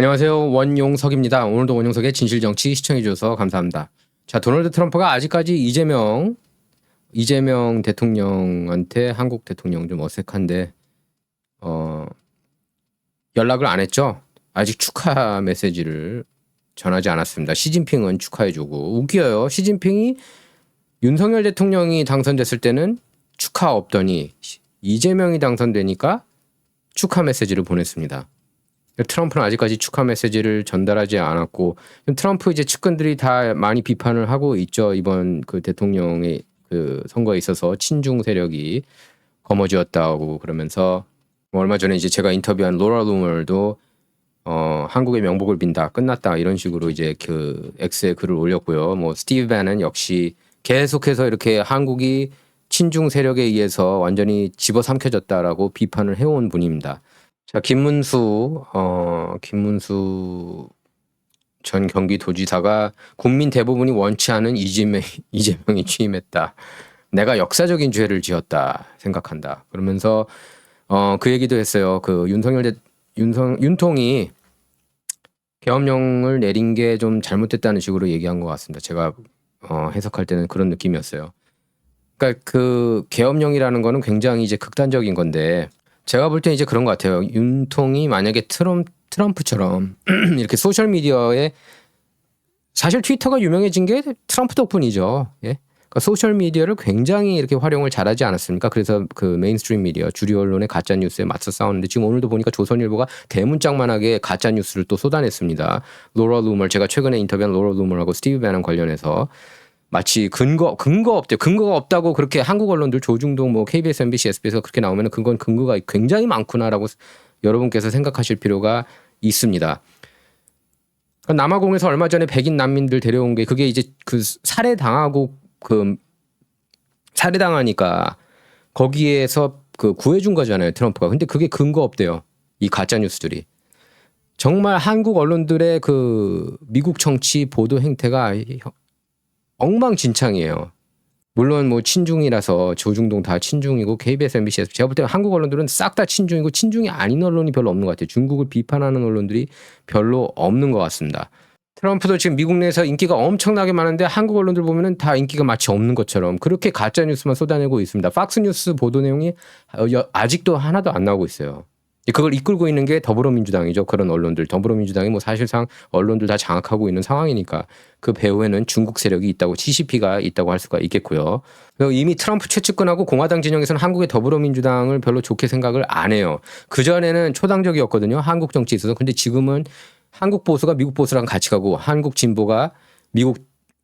안녕하세요. 원용석입니다. 오늘도 원용석의 진실정치 시청해주셔서 감사합니다. 자, 도널드 트럼프가 아직까지 이재명 대통령한테 한국 대통령 좀 어색한데 연락을 안 했죠. 아직 축하 메시지를 전하지 않았습니다. 시진핑은 축하해주고 웃겨요. 시진핑이 윤석열 대통령이 당선됐을 때는 축하 없더니 이재명이 당선되니까 축하 메시지를 보냈습니다. 트럼프는 아직까지 축하 메시지를 전달하지 않았고 트럼프 이제 측근들이 다 많이 비판을 하고 있죠. 이번 그 대통령의 그 선거에 있어서 친중 세력이 거머쥐었다고 그러면서 얼마 전에 이제 제가 인터뷰한 로라 루멀도 한국의 명복을 빈다 끝났다 이런 식으로 이제 그 X에 글을 올렸고요. 뭐 스티브 배넌 역시 계속해서 이렇게 한국이 친중 세력에 의해서 완전히 집어삼켜졌다라고 비판을 해온 분입니다. 자, 김문수 전 경기도지사가 국민 대부분이 원치 않은 이재명이 취임했다. 내가 역사적인 죄를 지었다 생각한다. 그러면서 그 얘기도 했어요. 그 윤통이 계엄령을 내린 게 좀 잘못됐다는 식으로 얘기한 것 같습니다. 제가 해석할 때는 그런 느낌이었어요. 그러니까 그 계엄령이라는 거는 굉장히 이제 극단적인 건데. 제가 볼 때 이제 그런 것 같아요. 윤통이 만약에 트럼프처럼 이렇게 소셜 미디어에 사실 트위터가 유명해진 게 트럼프 덕분이죠. 예? 그러니까 소셜 미디어를 굉장히 이렇게 활용을 잘하지 않았습니까? 그래서 그 메인스트림 미디어 주류 언론의 가짜 뉴스에 맞서 싸우는데 지금 오늘도 보니까 조선일보가 대문짝만하게 가짜 뉴스를 또 쏟아냈습니다. 로라 루멀 제가 최근에 인터뷰한 로라 루멀하고 스티브 배넌 관련해서. 마치 근거가 없대요. 근거가 없다고 그렇게 한국 언론들 조중동 뭐 KBS, MBC, SBS가 그렇게 나오면 그건 근거가 굉장히 많구나라고 여러분께서 생각하실 필요가 있습니다. 남아공에서 얼마 전에 백인 난민들 데려온 게 그게 이제 그 살해당하니까 거기에서 그 구해준 거잖아요. 트럼프가. 근데 그게 근거 없대요. 이 가짜 뉴스들이. 정말 한국 언론들의 그 미국 정치 보도 행태가 엉망진창이에요. 물론 뭐 친중이라서 조중동 다 친중이고 KBS, MBC, 제가 볼 때 한국 언론들은 싹 다 친중이고 친중이 아닌 언론이 별로 없는 것 같아요. 중국을 비판하는 언론들이 별로 없는 것 같습니다. 트럼프도 지금 미국 내에서 인기가 엄청나게 많은데 한국 언론들 보면은 다 인기가 마치 없는 것처럼 그렇게 가짜 뉴스만 쏟아내고 있습니다. 팍스뉴스 보도 내용이 아직도 하나도 안 나오고 있어요. 그걸 이끌고 있는 게 더불어민주당이죠. 그런 언론들. 더불어민주당이 뭐 사실상 언론들 다 장악하고 있는 상황이니까 그 배후에는 중국 세력이 있다고 CCP가 있다고 할 수가 있겠고요. 이미 트럼프 최측근하고 공화당 진영에서는 한국의 더불어민주당을 별로 좋게 생각을 안 해요. 그전에는 초당적이었거든요. 한국 정치에 있어서. 근데 지금은 한국 보수가 미국 보수랑 같이 가고 한국 진보가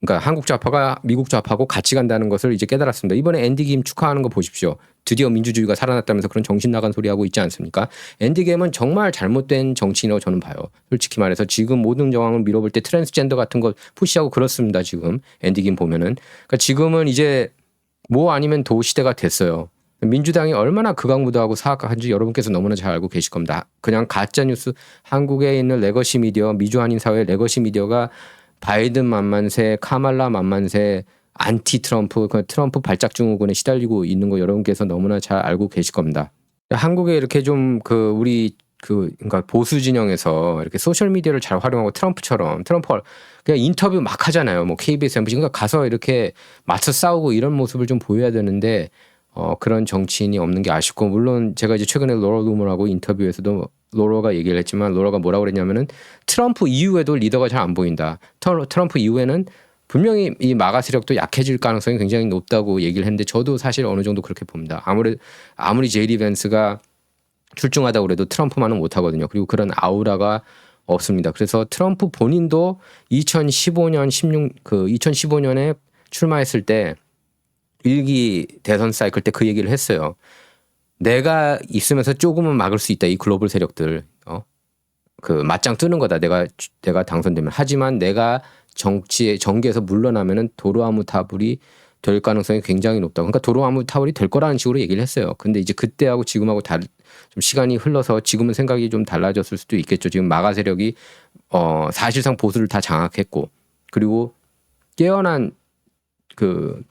그러니까 한국 좌파가 미국 좌파하고 같이 간다는 것을 이제 깨달았습니다. 이번에 앤디 김 축하하는 거 보십시오. 드디어 민주주의가 살아났다면서 그런 정신 나간 소리 하고 있지 않습니까? 앤디 김은 정말 잘못된 정치인이라고 저는 봐요. 솔직히 말해서 지금 모든 정황을 밀어볼 때 트랜스젠더 같은 거 푸시하고 그렇습니다. 지금 앤디 김 보면은. 그러니까 지금은 이제 뭐 아니면 도 시대가 됐어요. 민주당이 얼마나 극악무도하고 사악한지 여러분께서 너무나 잘 알고 계실 겁니다. 그냥 가짜뉴스 한국에 있는 레거시 미디어 미주 한인 사회의 레거시 미디어가 바이든 만만세, 카말라 만만세, 안티 트럼프, 트럼프 발작 증후군에 시달리고 있는 거 여러분께서 너무나 잘 알고 계실 겁니다. 한국에 이렇게 좀 그러니까 보수 진영에서 이렇게 소셜 미디어를 잘 활용하고 트럼프처럼 그냥 인터뷰 막 하잖아요. 뭐 KBS, MBC 그러니까 가서 이렇게 맞서 싸우고 이런 모습을 좀 보여야 되는데 그런 정치인이 없는 게 아쉽고 물론 제가 이제 최근에 로라 루멀하고 인터뷰에서도 로라가 얘기를 했지만 로라가 뭐라고 그랬냐면은 트럼프 이후에도 리더가 잘 안 보인다. 트럼프 이후에는 분명히 이 마가 세력도 약해질 가능성이 굉장히 높다고 얘기를 했는데 저도 사실 어느 정도 그렇게 봅니다. 아무리 제이디 벤스가 출중하다고 그래도 트럼프만은 못하거든요. 그리고 그런 아우라가 없습니다. 그래서 트럼프 본인도 2015년에 출마했을 때 1기 대선 사이클 때 그 얘기를 했어요. 내가 있으면서 조금은 막을 수 있다. 이 글로벌 세력들. 그 맞짱 뜨는 거다. 내가 당선되면. 하지만 내가 정계에서 물러나면은 도로아무타불이 될 가능성이 굉장히 높다. 그러니까 도로아무타불이 될 거라는 식으로 얘기를 했어요. 근데 이제 그때하고 지금하고 좀 시간이 흘러서 지금은 생각이 좀 달라졌을 수도 있겠죠. 지금 마가 세력이 사실상 보수를 다 장악했고 그리고 깨어난 그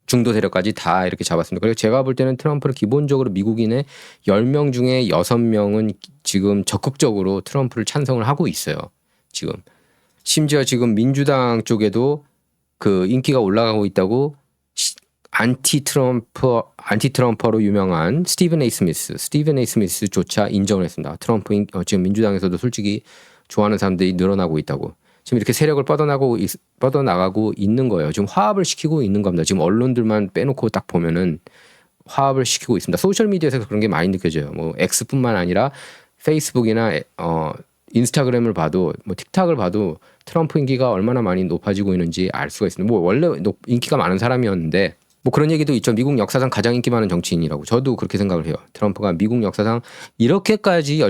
중도 세력까지 다 이렇게 잡았습니다. 그래서 제가 볼 때는 트럼프는 기본적으로 미국인의 10명 중에 6명은 지금 적극적으로 트럼프를 찬성을 하고 있어요. 지금 심지어 지금 민주당 쪽에도 그 인기가 올라가고 있다고 안티트럼퍼로 유명한 스티븐 A 스미스조차 인정을 했습니다. 트럼프 지금 민주당에서도 솔직히 좋아하는 사람들이 늘어나고 있다고. 지금 이렇게 세력을 뻗어나가고 있는 거예요. 지금 화합을 시키고 있는 겁니다. 지금 언론들만 빼놓고 딱 보면은 화합을 시키고 있습니다. 소셜미디어에서 그런 게 많이 느껴져요. 뭐 X뿐만 아니라 페이스북이나 인스타그램을 봐도 뭐 틱탁을 봐도 트럼프 인기가 얼마나 많이 높아지고 있는지 알 수가 있습니다. 뭐 원래 인기가 많은 사람이었는데 뭐 그런 얘기도 있죠. 미국 역사상 가장 인기 많은 정치인이라고. 저도 그렇게 생각을 해요. 트럼프가 미국 역사상 이렇게까지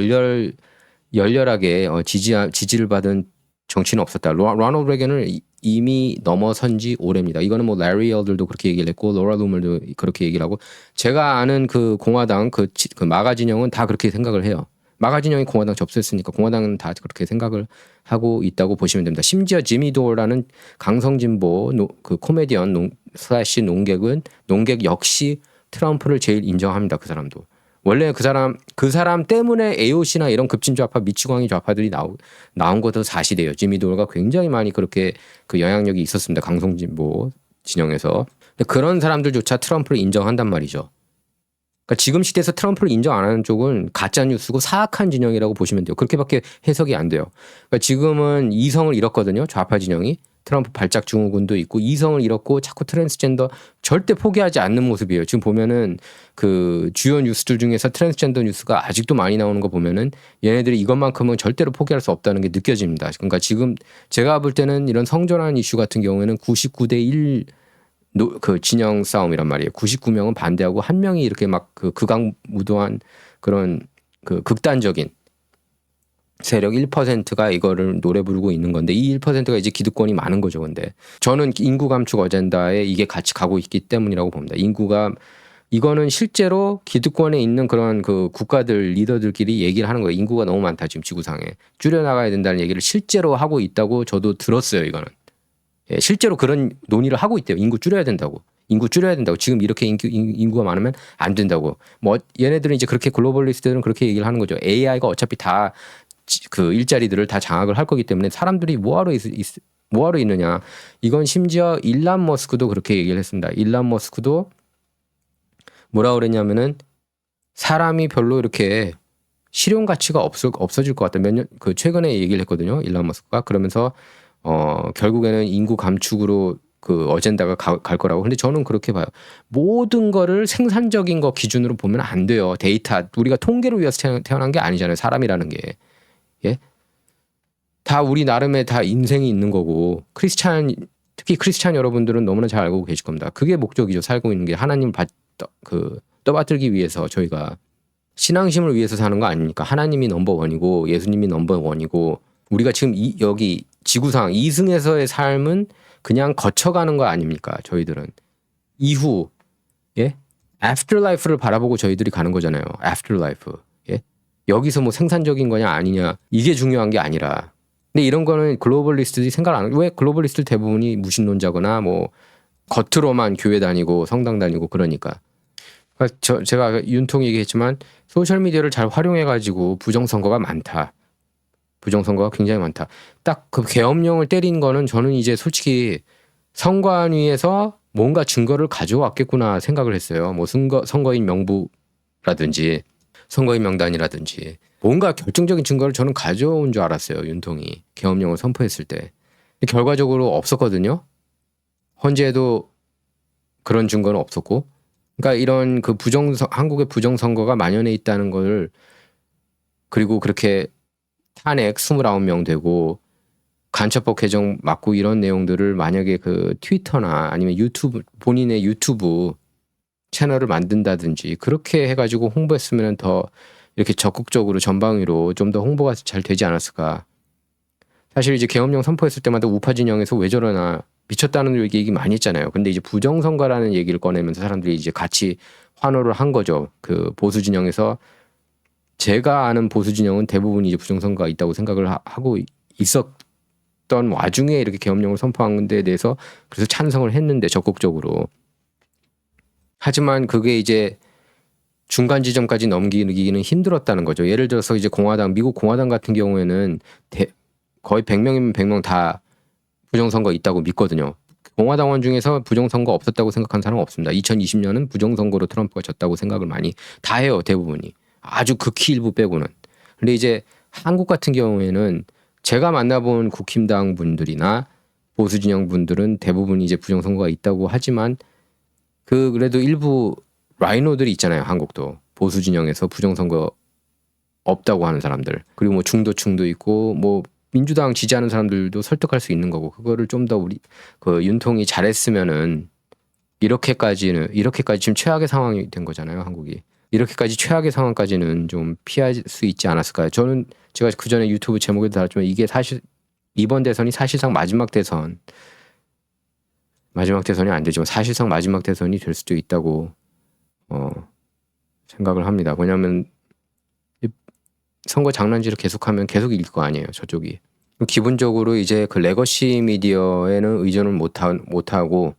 열렬하게 지지를 받은 정치는 없었다. 로널드 레건을 이미 넘어선 지 오래입니다. 이거는 뭐 레리 엘들도 그렇게 얘기를 했고 로라 루멀도 그렇게 얘기를 하고 제가 아는 그 공화당 그 마가 진영은 다 그렇게 생각을 해요. 마가 진영이 공화당 접수했으니까 공화당은 다 그렇게 생각을 하고 있다고 보시면 됩니다. 심지어 지미 도어라는 강성진보 그 코미디언 슬래시 농객 역시 트럼프를 제일 인정합니다. 그 사람도. 원래 그 사람 때문에 AOC나 이런 급진 좌파 미치광이 좌파들이 나온 것도 사실이에요. 지미 도어가 굉장히 많이 그렇게 그 영향력이 있었습니다. 강성진보 진영에서. 근데 그런 사람들조차 트럼프를 인정한단 말이죠. 그러니까 지금 시대에서 트럼프를 인정 안 하는 쪽은 가짜 뉴스고 사악한 진영이라고 보시면 돼요. 그렇게밖에 해석이 안 돼요. 그러니까 지금은 이성을 잃었거든요. 좌파 진영이. 트럼프 발작 증후군도 있고 이성을 잃었고 자꾸 트랜스젠더 절대 포기하지 않는 모습이에요. 지금 보면은 그 주요 뉴스들 중에서 트랜스젠더 뉴스가 아직도 많이 나오는 거 보면은 얘네들이 이것만큼은 절대로 포기할 수 없다는 게 느껴집니다. 그러니까 지금 제가 볼 때는 이런 성전환 이슈 같은 경우에는 99대 1 그 진영 싸움이란 말이에요. 99명은 반대하고 한 명이 이렇게 막 그 극악무도한 그런 그 극단적인 세력 1%가 이거를 노래 부르고 있는 건데 이 1%가 이제 기득권이 많은 거죠. 근데 저는 인구 감축 어젠다에 이게 같이 가고 있기 때문이라고 봅니다. 인구가 이거는 실제로 기득권에 있는 그런 그 국가들 리더들끼리 얘기를 하는 거예요. 인구가 너무 많다 지금 지구상에 줄여나가야 된다는 얘기를 실제로 하고 있다고 저도 들었어요. 이거는 실제로 그런 논의를 하고 있대요. 인구 줄여야 된다고. 지금 이렇게 인구가 많으면 안 된다고. 뭐 얘네들은 이제 그렇게 글로벌리스트들은 그렇게 얘기를 하는 거죠. AI가 어차피 다 그 일자리들을 다 장악을 할 거기 때문에 사람들이 뭐하러 있느냐. 이건 심지어 일란 머스크도 그렇게 얘기를 했습니다. 일란 머스크도 뭐라 그랬냐면은 사람이 별로 이렇게 실용 가치가 없어질 것 같다. 최근에 얘기를 했거든요. 일란 머스크가. 그러면서 결국에는 인구 감축으로 그 어젠다가 갈 거라고. 근데 저는 그렇게 봐요. 모든 거를 생산적인 거 기준으로 보면 안 돼요. 데이터 우리가 통계를 위해서 태어난 게 아니잖아요. 사람이라는 게. 예? 다 우리 나름의 다 인생이 있는 거고 특히 크리스찬 여러분들은 너무나 잘 알고 계실 겁니다. 그게 목적이죠. 살고 있는 게 하나님을 떠받들기 위해서 저희가 신앙심을 위해서 사는 거 아닙니까? 하나님이 넘버원이고 예수님이 넘버원이고 우리가 지금 여기 지구상 이승에서의 삶은 그냥 거쳐가는 거 아닙니까? 저희들은 이후 애프터라이프를 바라보고 저희들이 가는 거잖아요. 애프터라이프. 여기서 뭐 생산적인 거냐 아니냐 이게 중요한 게 아니라 근데 이런 거는 글로벌리스트들이 생각 안 하고 왜 글로벌리스트 대부분이 무신론자거나 뭐 겉으로만 교회 다니고 성당 다니고 그러니까 제가 윤통 얘기했지만 소셜미디어를 잘 활용해가지고 부정선거가 굉장히 많다. 딱 그 계엄령을 때린 거는 저는 이제 솔직히 선관위에서 뭔가 증거를 가져왔겠구나 생각을 했어요. 뭐 선거인 명부라든지 선거인 명단이라든지 뭔가 결정적인 증거를 저는 가져온 줄 알았어요. 윤통이 계엄령을 선포했을 때. 결과적으로 없었거든요. 헌재에도 그런 증거는 없었고 그러니까 이런 그 한국의 부정선거가 만연해 있다는 걸 그리고 그렇게 탄핵 29명 되고 간첩법 개정 맞고 이런 내용들을 만약에 그 트위터나 아니면 본인의 유튜브 채널을 만든다든지 그렇게 해가지고 홍보했으면 더 이렇게 적극적으로 전방위로 좀 더 홍보가 잘 되지 않았을까. 사실 이제 계엄령 선포했을 때마다 우파 진영에서 왜 저러나 미쳤다는 얘기 많이 했잖아요. 근데 이제 부정선거라는 얘기를 꺼내면서 사람들이 이제 같이 환호를 한 거죠. 그 보수 진영에서 제가 아는 보수 진영은 대부분 이제 부정선거가 있다고 생각을 하고 있었던 와중에 이렇게 계엄령을 선포한 데 대해서 그래서 찬성을 했는데 적극적으로 하지만 그게 이제 중간 지점까지 넘기기는 힘들었다는 거죠. 예를 들어서 이제 미국 공화당 같은 경우에는 거의 100명이면 100명 다 부정선거 있다고 믿거든요. 공화당원 중에서 부정선거 없었다고 생각한 사람은 없습니다. 2020년은 부정선거로 트럼프가 졌다고 생각을 많이 다 해요. 대부분이. 아주 극히 일부 빼고는. 근데 이제 한국 같은 경우에는 제가 만나본 국힘당 분들이나 보수 진영 분들은 대부분 이제 부정선거가 있다고 하지만 그래도 일부 라이노들이 있잖아요. 한국도 보수 진영에서 부정선거 없다고 하는 사람들, 그리고 뭐 중도층도 있고 뭐 민주당 지지하는 사람들도 설득할 수 있는 거고, 그거를 좀 더 우리 그 윤통이 잘했으면은 이렇게까지 지금 최악의 상황이 된 거잖아요. 한국이 이렇게까지 최악의 상황까지는 좀 피할 수 있지 않았을까요? 제가 그 전에 유튜브 제목에도 달았지만 이게 사실 이번 대선이 사실상 마지막 대선이 안 되지만 사실상 마지막 대선이 될 수도 있다고 생각을 합니다. 왜냐하면 선거 장난질을 계속하면 계속 이길 거 아니에요, 저쪽이. 기본적으로 이제 그 레거시 미디어에는 의존을 못하고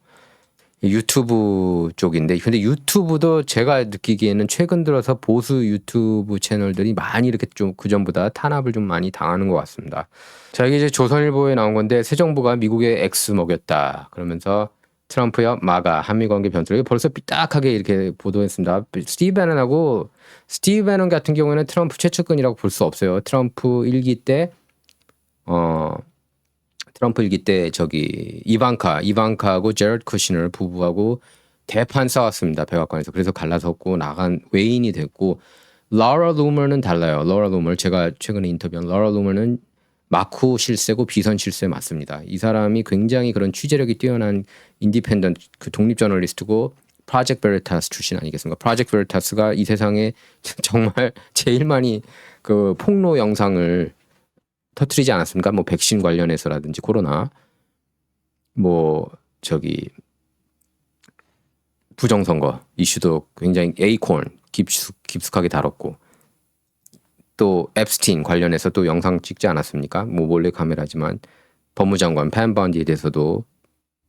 유튜브 쪽인데, 근데 유튜브도 제가 느끼기에는 최근 들어서 보수 유튜브 채널들이 많이 이렇게 좀 그전보다 탄압을 좀 많이 당하는 것 같습니다. 자, 이게 이제 조선일보에 나온 건데, 새 정부가 미국에 X 먹였다 그러면서 트럼프와 마가 한미 관계 변수를 벌써 삐딱하게 이렇게 보도했습니다. 스티브 배넌 같은 경우에는 트럼프 최측근이라고 볼 수 없어요. 트럼프 일기 때 저기 이방카하고 제러드 쿠시너 부부하고 대판 싸웠습니다. 백악관에서. 그래서 갈라섰고 나간 외인이 됐고, 라ura 루머는 달라요. 라ura 루머, 제가 최근에 인터뷰한 라ura 루머는 마쿠 실세고 비선 실세 맞습니다. 이 사람이 굉장히 그런 취재력이 뛰어난 인디펜던트 그 독립 저널리스트고 프로젝트 베리타스 출신 아니겠습니까? 프로젝트 베리타스가 이 세상에 정말 제일 많이 그 폭로 영상을 터뜨리지 않았습니까? 뭐 백신 관련해서라든지 코로나, 뭐 저기 부정선거 이슈도 굉장히 에이콘 깊숙하게 다뤘고, 또 앱스틴 관련해서 또 영상 찍지 않았습니까? 뭐 몰래 카메라지만 법무장관 팬 번디에 대해서도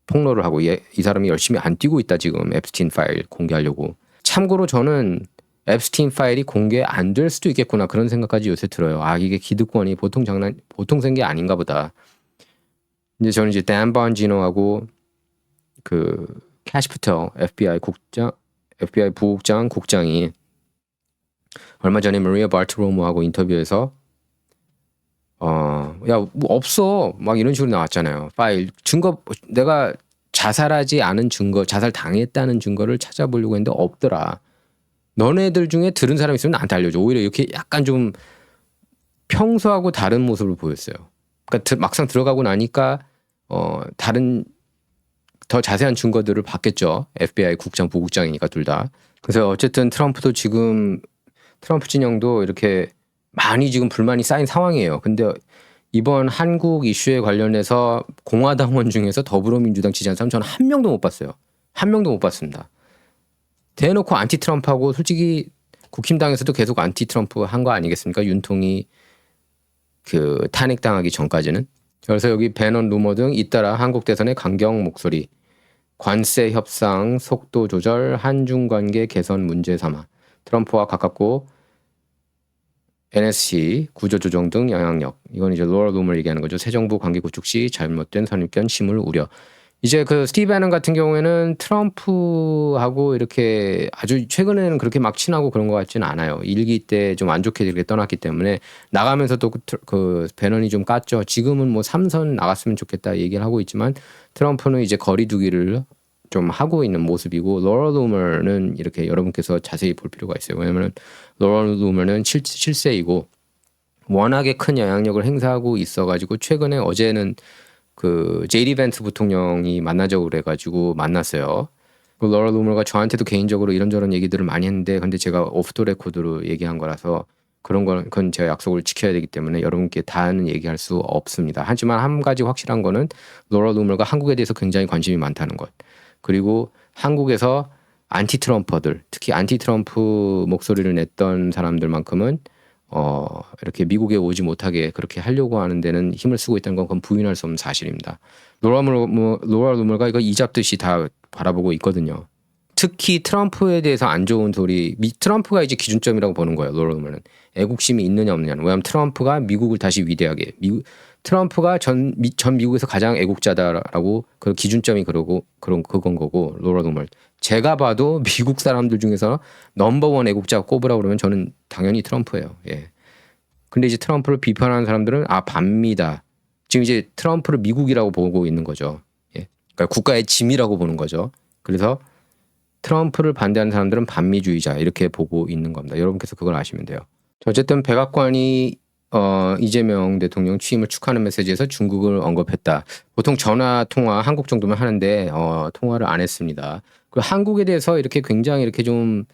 폭로를 하고, 이 사람이 열심히 안 뛰고 있다 지금 앱스틴 파일 공개하려고. 참고로 저는 앱스틴 파일이 공개 안 될 수도 있겠구나 그런 생각까지 요새 들어요. 아, 이게 기득권이 보통 센 게 아닌가 보다. 이제 저는 이제 댄 번지노하고 그 캐시 패텔 FBI 부국장 국장이 얼마 전에 마리아 발트로모하고 인터뷰에서 야, 뭐 없어 막 이런 식으로 나왔잖아요. 파일 증거, 내가 자살하지 않은 증거, 자살 당했다는 증거를 찾아보려고 했는데 없더라. 너네들 중에 들은 사람 있으면 나한테 알려줘. 오히려 이렇게 약간 좀 평소하고 다른 모습을 보였어요. 그러니까 막상 들어가고 나니까 다른 더 자세한 증거들을 받겠죠. FBI 국장, 부국장이니까 둘 다. 그래서 어쨌든 트럼프 진영도 이렇게 많이 지금 불만이 쌓인 상황이에요. 근데 이번 한국 이슈에 관련해서 공화당원 중에서 더불어민주당 지지하는 사람 저는 한 명도 못 봤어요. 한 명도 못 봤습니다. 대놓고 안티 트럼프하고, 솔직히 국힘당에서도 계속 안티 트럼프 한 거 아니겠습니까? 윤통이 그 탄핵당하기 전까지는. 그래서 여기 배넌 루머 등 잇따라 한국 대선의 강경 목소리, 관세 협상 속도 조절, 한중 관계 개선 문제 삼아 트럼프와 가깝고 NSC 구조 조정 등 영향력. 이건 이제 로라 루머를 얘기하는 거죠. 새 정부 관계 구축 시 잘못된 선입견 심을 우려. 이제 그 스티브 배넌 같은 경우에는 트럼프하고 이렇게 아주 최근에는 그렇게 막 친하고 그런 것 같지는 않아요. 일기 때 좀 안 좋게 이렇게 떠났기 때문에 나가면서도 그 배넌이 좀 깠죠. 지금은 뭐 3선 나갔으면 좋겠다 얘기를 하고 있지만 트럼프는 이제 거리두기를 좀 하고 있는 모습이고, 로라 루머는 이렇게 여러분께서 자세히 볼 필요가 있어요. 왜냐하면 로라 루머는 실세이고 워낙에 큰 영향력을 행사하고 있어가지고, 최근에 어제는 그 제이디 벤츠 부통령이 만나자고 그래가지고 만났어요. 로라 루머가 저한테도 개인적으로 이런저런 얘기들을 많이 했는데, 근데 제가 오프 더 레코드로 얘기한 거라서 그건 제가 약속을 지켜야 되기 때문에 여러분께 다는 얘기할 수 없습니다. 하지만 한 가지 확실한 거는 로라 루머가 한국에 대해서 굉장히 관심이 많다는 것. 그리고 한국에서 안티 트럼퍼들, 특히 안티 트럼프 목소리를 냈던 사람들만큼은 이렇게 미국에 오지 못하게 그렇게 하려고 하는 데는 힘을 쓰고 있다는 건 그건 부인할 수 없는 사실입니다. 로라 루머가 이거 이잡듯이 다 바라보고 있거든요. 특히 트럼프에 대해서 안 좋은 소리, 트럼프가 이제 기준점이라고 보는 거예요. 로로는 애국심이 있느냐 없느냐는. 왜냐하면 트럼프가 미국을 다시 위대하게, 트럼프가 전 미국에서 가장 애국자다라고 그 기준점이 그건 거고 로로노멀. 제가 봐도 미국 사람들 중에서 넘버원 애국자 꼽으라고 그러면 저는 당연히 트럼프예요. 예. 근데 이제 트럼프를 비판하는 사람들은 반미다. 지금 이제 트럼프를 미국이라고 보고 있는 거죠. 예. 그러니까 국가의 짐이라고 보는 거죠. 그래서 트럼프를 반대하는 사람들은 반미주의자 이렇게 보고 있는 겁니다. 여러분께서 그걸 아시면 돼요. 어쨌든 백악관이 이재명 대통령 취임을 축하하는 메시지에서 중국을 언급했다. 보통 전화 통화 한국 정도면 하는데 통화를 안 했습니다. 그리고 한국에 대해서 이렇게 굉장히 이렇게 좀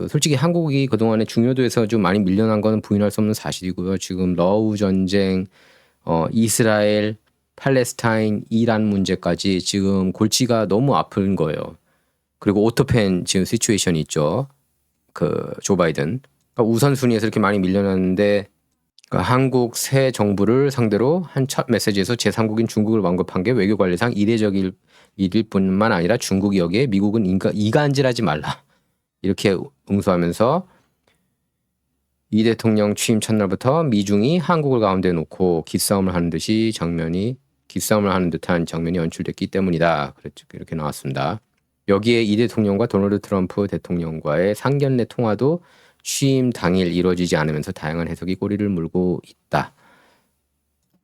솔직히 한국이 그동안에 중요도에서 좀 많이 밀려난 건 부인할 수 없는 사실이고요. 지금 러우 전쟁, 이스라엘, 팔레스타인, 이란 문제까지 지금 골치가 너무 아픈 거예요. 그리고 오토펜 지금 시츄에이션이 있죠. 조 바이든. 그러니까 우선순위에서 이렇게 많이 밀려났는데 그러니까 한국 새 정부를 상대로 한 첫 메시지에서 제3국인 중국을 언급한 게 외교 관리상 이례적일 뿐만 아니라 중국이 여기에 미국은 이간질하지 말라. 이렇게 응수하면서 이 대통령 취임 첫날부터 미중이 한국을 가운데 놓고 기싸움을 하는 듯한 장면이 연출됐기 때문이다. 이렇게 나왔습니다. 여기에 이 대통령과 도널드 트럼프 대통령과의 상견례 통화도 취임 당일 이루어지지 않으면서 다양한 해석이 꼬리를 물고 있다.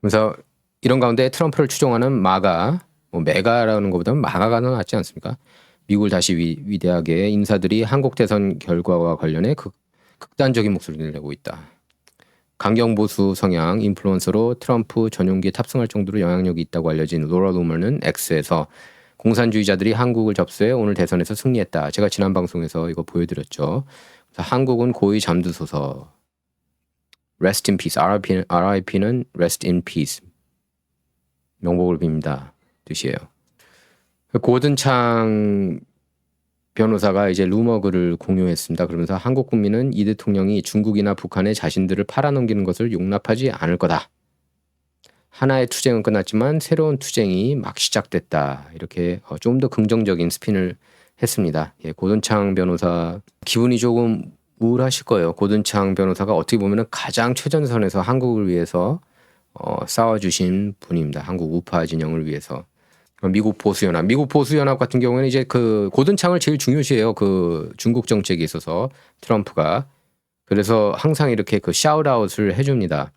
그래서 이런 가운데 트럼프를 추종하는 메가라는 것보다는 마가가 더 낫지 않습니까? 미국을 다시 위대하게 인사들이 한국 대선 결과와 관련해 극단적인 목소리를 내고 있다. 강경보수 성향 인플루언서로 트럼프 전용기에 탑승할 정도로 영향력이 있다고 알려진 로라 루머는 X에서 공산주의자들이 한국을 접수해 오늘 대선에서 승리했다. 제가 지난 방송에서 이거 보여드렸죠. 한국은 고이 잠드소서. Rest in peace. RIP는 Rest in peace. 명복을 빕니다. 뜻이에요. 고든창 변호사가 이제 루머 글을 공유했습니다. 그러면서 한국 국민은 이 대통령이 중국이나 북한에 자신들을 팔아넘기는 것을 용납하지 않을 거다. 하나의 투쟁은 끝났지만 새로운 투쟁이 막 시작됐다. 이렇게 좀 더 긍정적인 스핀을 했습니다. 예, 고든창 변호사 기분이 조금 우울하실 거예요. 고든창 변호사가 어떻게 보면 가장 최전선에서 한국을 위해서 싸워주신 분입니다. 한국 우파 진영을 위해서. 미국 보수연합 같은 경우에는 이제 고든창을 제일 중요시해요. 중국 정책에 있어서 트럼프가. 그래서 항상 이렇게 샤웃아웃을 해줍니다.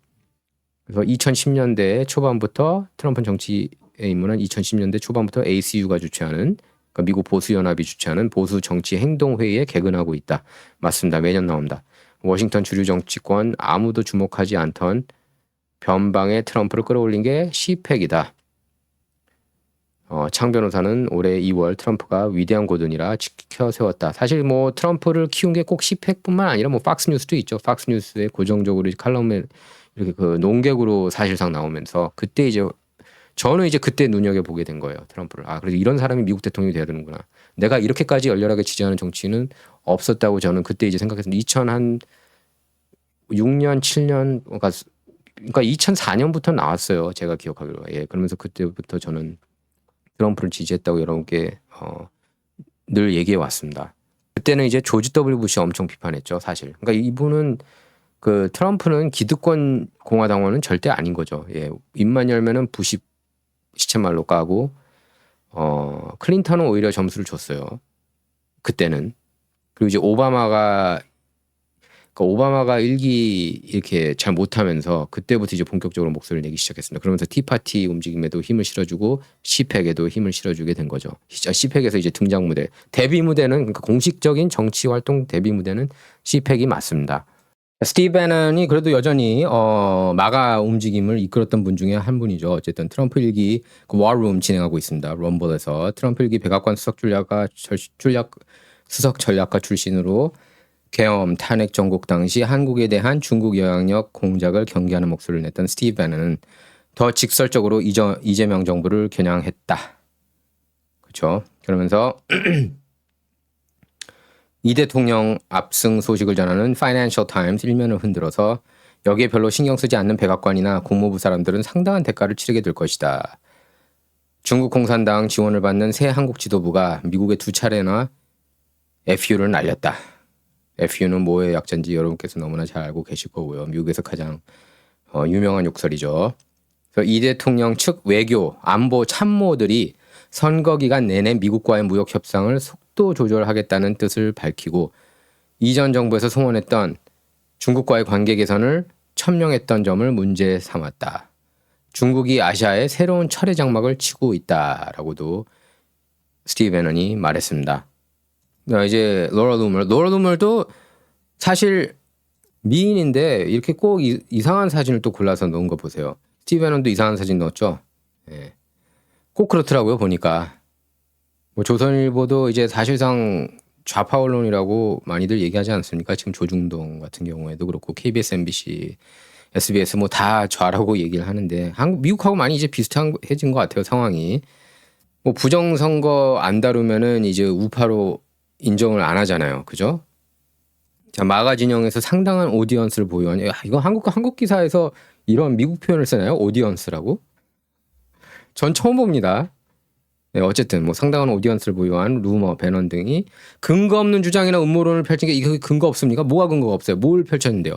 그래서 2010년대 초반부터 트럼프 정치에 입문한 2010년대 초반부터 ACU가 주최하는 그러니까 미국 보수연합이 주최하는 보수 정치 행동회의에 개근하고 있다. 맞습니다. 매년 나옵니다. 워싱턴 주류 정치권 아무도 주목하지 않던 변방의 트럼프를 끌어올린 게 시팩이다. 창 변호사는 올해 2월 트럼프가 위대한 고든이라 지켜 세웠다. 사실 트럼프를 키운 게 꼭 시팩뿐만 아니라 팍스뉴스도 있죠. 팍스뉴스에 고정적으로 칼럼에 이렇게 논객으로 사실상 나오면서 그때 이제 저는 그때 눈여겨보게 된 거예요. 트럼프를. 그래서 이런 사람이 미국 대통령이 돼야 되는구나. 내가 이렇게까지 열렬하게 지지하는 정치인은 없었다고 저는 그때 이제 생각했습니다. 2006년, 7년, 그러니까 2004년부터 나왔어요. 제가 기억하기로. 예, 그러면서 그때부터 저는 트럼프를 지지했다고 여러분께 늘 얘기해 왔습니다. 그때는 이제 조지 W 부시 엄청 비판했죠. 사실. 그러니까 이분은 트럼프는 기득권 공화당원은 절대 아닌 거죠. 예, 입만 열면은 부시 시쳇말로 까고 클린턴은 오히려 점수를 줬어요. 그때는. 그리고 이제 오바마가 일기 이렇게 잘 못하면서 그때부터 이제 본격적으로 목소리를 내기 시작했습니다. 그러면서 티파티 움직임에도 힘을 실어주고 시팩에도 힘을 실어주게 된 거죠. 시팩에서 이제 등장 무대, 데뷔 무대는 그러니까 공식적인 정치 활동 데뷔 무대는 시팩이 맞습니다. 스티브 배넌이 그래도 여전히 마가 움직임을 이끌었던 분 중에 한 분이죠. 어쨌든 트럼프 일기 워룸 진행하고 있습니다. 럼블에서 트럼프 일기 백악관 수석 전략가 출신으로 계엄 탄핵 정국 당시 한국에 대한 중국 영향력 공작을 경계하는 목소리를 냈던 스티브 배넌은 더 직설적으로 이재명 정부를 겨냥했다. 그렇죠. 그러면서 이 대통령 압승 소식을 전하는 파이낸셜 타임스 일면을 흔들어서 여기에 별로 신경 쓰지 않는 백악관이나 국무부 사람들은 상당한 대가를 치르게 될 것이다. 중국 공산당 지원을 받는 새 한국 지도부가 미국에 2차례나 FU를 날렸다. FU는 뭐의 약자인지 여러분께서 너무나 잘 알고 계실 거고요. 미국에서 가장 유명한 욕설이죠. 그래서 이 대통령 측 외교, 안보 참모들이 선거 기간 내내 미국과의 무역 협상을 속도 조절하겠다는 뜻을 밝히고 이전 정부에서 송원했던 중국과의 관계 개선을 천명했던 점을 문제 삼았다. 중국이 아시아에 새로운 철의 장막을 치고 있다라고도 스티브 배넌이 말했습니다. 이제 로라 루멀도 사실 미인인데 이렇게 꼭 이상한 사진을 또 골라서 넣은 거 보세요. 스티브 배넌도 이상한 사진 넣었죠. 예. 꼭 그렇더라고요 보니까. 뭐 조선일보도 이제 사실상 좌파 언론이라고 많이들 얘기하지 않습니까? 지금 조중동 같은 경우에도 그렇고 KBS, MBC, SBS 뭐 다 좌라고 얘기를 하는데 미국하고 많이 이제 비슷해진 것 같아요 상황이. 뭐 부정선거 안 다루면은 이제 우파로 인정을 안 하잖아요, 그죠? 자, 마가 진영에서 상당한 오디언스를 보유한, 이거 한국 기사에서 이런 미국 표현을 쓰나요? 오디언스라고? 전 처음 봅니다. 네, 어쨌든 뭐 상당한 오디언스를 보유한 루머, 배넌 등이 근거 없는 주장이나 음모론을 펼친 게 이거 근거 없습니까? 뭐가 근거가 없어요? 뭘 펼쳤는데요?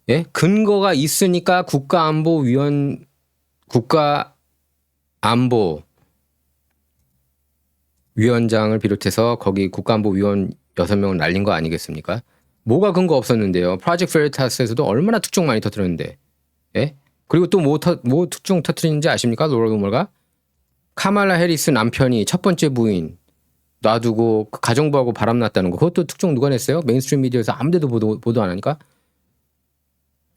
예? 근거가 있으니까 국가안보위원장을 비롯해서 거기 국가안보위원 6명을 날린 거 아니겠습니까? 뭐가 근거 없었는데요? 프로젝트 베리타스에서도 얼마나 특종 많이 터뜨렸는데. 예? 그리고 또 뭐 특종 터뜨리는지 아십니까? 로라 루머가? 카말라 해리스 남편이 첫 번째 부인 놔두고 가정부하고 바람났다는 거. 그것도 특종 누가 냈어요? 메인스트림 미디어에서 아무데도 보도 안 하니까?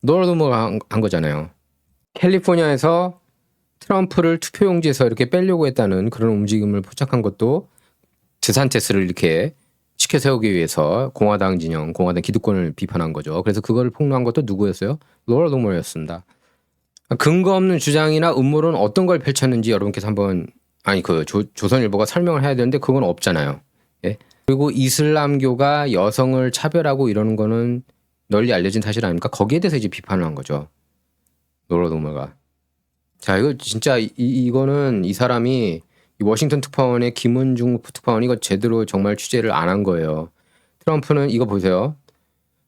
로라 루머가 한 거잖아요. 캘리포니아에서 트럼프를 투표용지에서 이렇게 빼려고 했다는 그런 움직임을 포착한 것도 드산테스를 이렇게 시켜 세우기 위해서 공화당 기득권을 비판한 거죠. 그래서 그걸 폭로한 것도 누구였어요? 로라 루머였습니다. 근거 없는 주장이나 음모론 어떤 걸 펼쳤는지 여러분께서 한번 조선일보가 설명을 해야 되는데 그건 없잖아요. 예? 그리고 이슬람교가 여성을 차별하고 이러는 거는 널리 알려진 사실 아닙니까? 거기에 대해서 이제 비판을 한 거죠. 로라 루머가. 자, 이거 진짜 이거는 이 사람이 이 워싱턴 특파원의 김은중 특파원이 이거 제대로 정말 취재를 안 한 거예요. 트럼프는 이거 보세요.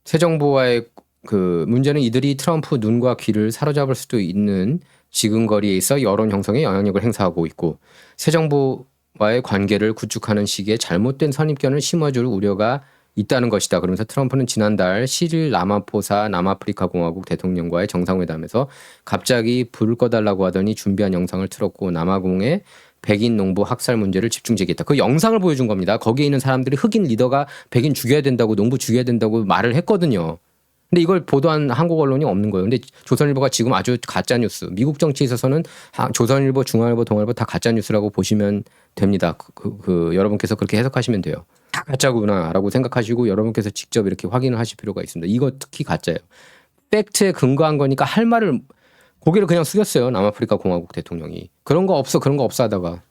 새 정부와의 그 문제는 이들이 트럼프 눈과 귀를 사로잡을 수도 있는 지근거리에 있어 여론 형성에 영향력을 행사하고 있고 새 정부와의 관계를 구축하는 시기에 잘못된 선입견을 심어줄 우려가 있다는 것이다. 그러면서 트럼프는 지난달 시릴 라마포사 남아프리카 공화국 대통령과의 정상회담에서 갑자기 불을 꺼달라고 하더니 준비한 영상을 틀었고 남아공의 백인 농부 학살 문제를 집중 제기했다. 그 영상을 보여준 겁니다. 거기에 있는 사람들이 흑인 리더가 백인 죽여야 된다고 농부 죽여야 된다고 말을 했거든요. 근데 이걸 보도한 한국 언론이 없는 거예요. 근데 조선일보가 지금 아주 가짜뉴스, 미국 정치에 있어서는 조선일보, 중앙일보, 동아일보 다 가짜뉴스라고 보시면 됩니다. 여러분께서 그렇게 해석하시면 돼요. 다 가짜구나라고 생각하시고 여러분께서 직접 이렇게 확인을 하실 필요가 있습니다. 이거 특히 가짜예요. 팩트에 근거한 거니까 할 말을 고개를 그냥 숙였어요. 남아프리카 공화국 대통령이. 그런 거 없어 하다가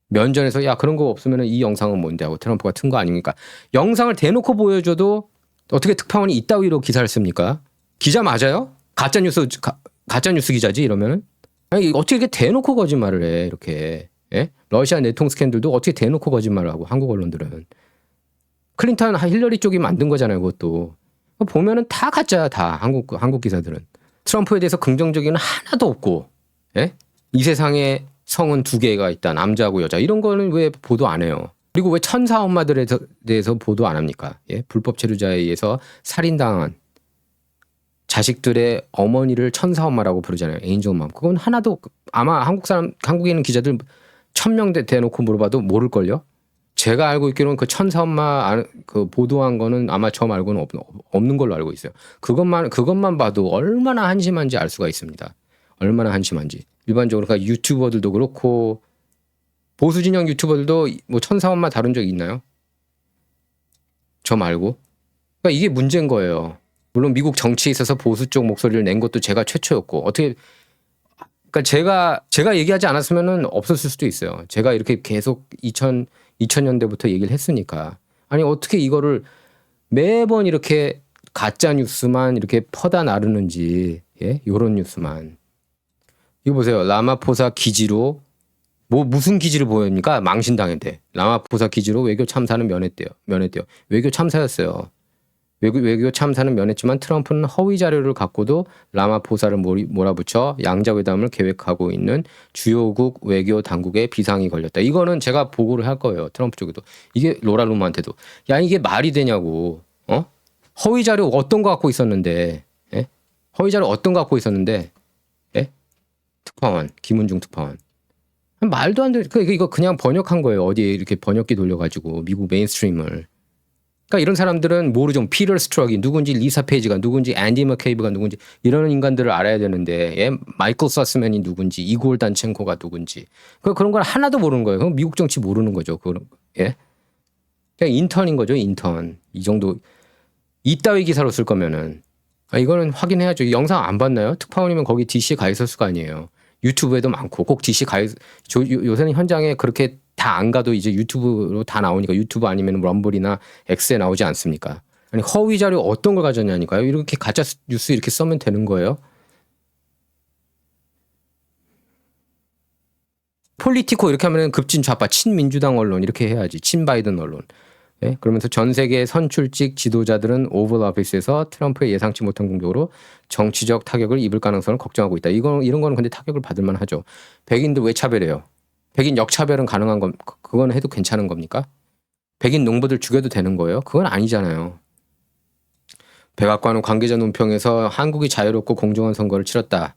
면전에서 야 그런 거 없으면 이 영상은 뭔데 하고 트럼프가 튼 거 아닙니까? 영상을 대놓고 보여줘도 어떻게 특파원이 이따위로 기사를 씁니까? 기자 맞아요? 가짜뉴스 기자지 이러면은? 아니, 어떻게 이렇게 대놓고 거짓말을 해 이렇게. 예? 러시아 내통 스캔들도 어떻게 대놓고 거짓말을 하고 한국 언론들은. 클린턴 힐러리 쪽이 만든 거잖아요 그것도. 보면은 다 가짜야 다 한국 기사들은. 트럼프에 대해서 긍정적인 하나도 없고. 예? 이 세상에 성은 2개가 있다. 남자하고 여자. 이런 거는 왜 보도 안 해요? 그리고 왜 천사 엄마들에 대해서 보도 안 합니까? 예? 불법 체류자에 의해서 살인당한 자식들의 어머니를 천사 엄마라고 부르잖아요. 엔젤 엄마. 그건 하나도 아마 한국에 있는 기자들 1000명 대놓고 물어봐도 모를걸요? 제가 알고 있기로는 그 천사 엄마 그 보도한 거는 아마 저 말고는 없는 걸로 알고 있어요. 그것만 봐도 얼마나 한심한지 알 수가 있습니다. 얼마나 한심한지. 일반적으로 그러니까 유튜버들도 그렇고 보수 진영 유튜버들도 뭐 천사 엄마 다룬 적 있나요? 저 말고. 그러니까 이게 문제인 거예요. 물론 미국 정치에 있어서 보수 쪽 목소리를 낸 것도 제가 최초였고 그러니까 제가 얘기하지 않았으면은 없었을 수도 있어요. 제가 이렇게 계속 2000년대부터 얘기를 했으니까. 아니 어떻게 이거를 매번 이렇게 가짜 뉴스만 이렇게 퍼다 나르는지. 예? 요런 뉴스만. 이거 보세요. 라마포사 기지로 뭐 무슨 기지를 보입니까? 망신당했대. 라마포사 기지로 외교 참사는 면했대요. 외교 참사였어요. 외교 참사는 면했지만 트럼프는 허위 자료를 갖고도 라마포사를 몰아붙여 양자회담을 계획하고 있는 주요국 외교 당국에 비상이 걸렸다. 이거는 제가 보고를 할 거예요. 트럼프 쪽에도. 이게 로라 루머한테도. 야, 이게 말이 되냐고. 허위 자료 어떤 거 갖고 있었는데. 예? 허위 자료 어떤 거 갖고 있었는데. 예? 특파원, 김은중 특파원. 말도 안 돼. 이거 그냥 번역한 거예요. 어디에 이렇게 번역기 돌려가지고 미국 메인스트림을. 그러니까 이런 사람들은 모르죠. 피터 스트럭이 누군지, 리사 페이지가 누군지, 앤디 머케이브가 누군지 이런 인간들을 알아야 되는데, 예? 마이클 서스맨이 누군지, 이골 단첸코가 누군지 그런 걸 하나도 모르는 거예요. 그럼 미국 정치 모르는 거죠. 예? 그냥 인턴인 거죠. 인턴. 이 정도 이따위 기사로 쓸 거면은 이거는 확인해야죠. 영상 안 봤나요? 특파원이면 거기 DC 가 있었을 거 아니에요. 유튜브에도 많고 꼭 DC 요새는 현장에 그렇게 다 안 가도 이제 유튜브로 다 나오니까 유튜브 아니면 럼블이나 X에 나오지 않습니까? 아니 허위 자료 어떤 걸 가졌냐니까요. 이렇게 가짜 뉴스 이렇게 써면 되는 거예요. 폴리티코 이렇게 하면 급진 좌파 친민주당 언론 이렇게 해야지. 친바이든 언론. 예? 그러면서 전 세계 선출직 지도자들은 오벌 오피스에서 트럼프의 예상치 못한 공격으로 정치적 타격을 입을 가능성을 걱정하고 있다. 이런 거는 근데 타격을 받을 만하죠. 백인들 왜 차별해요? 백인 역차별은 가능한 건 그건 해도 괜찮은 겁니까? 백인 농부들 죽여도 되는 거예요? 그건 아니잖아요. 백악관은 관계자 논평에서 한국이 자유롭고 공정한 선거를 치렀다.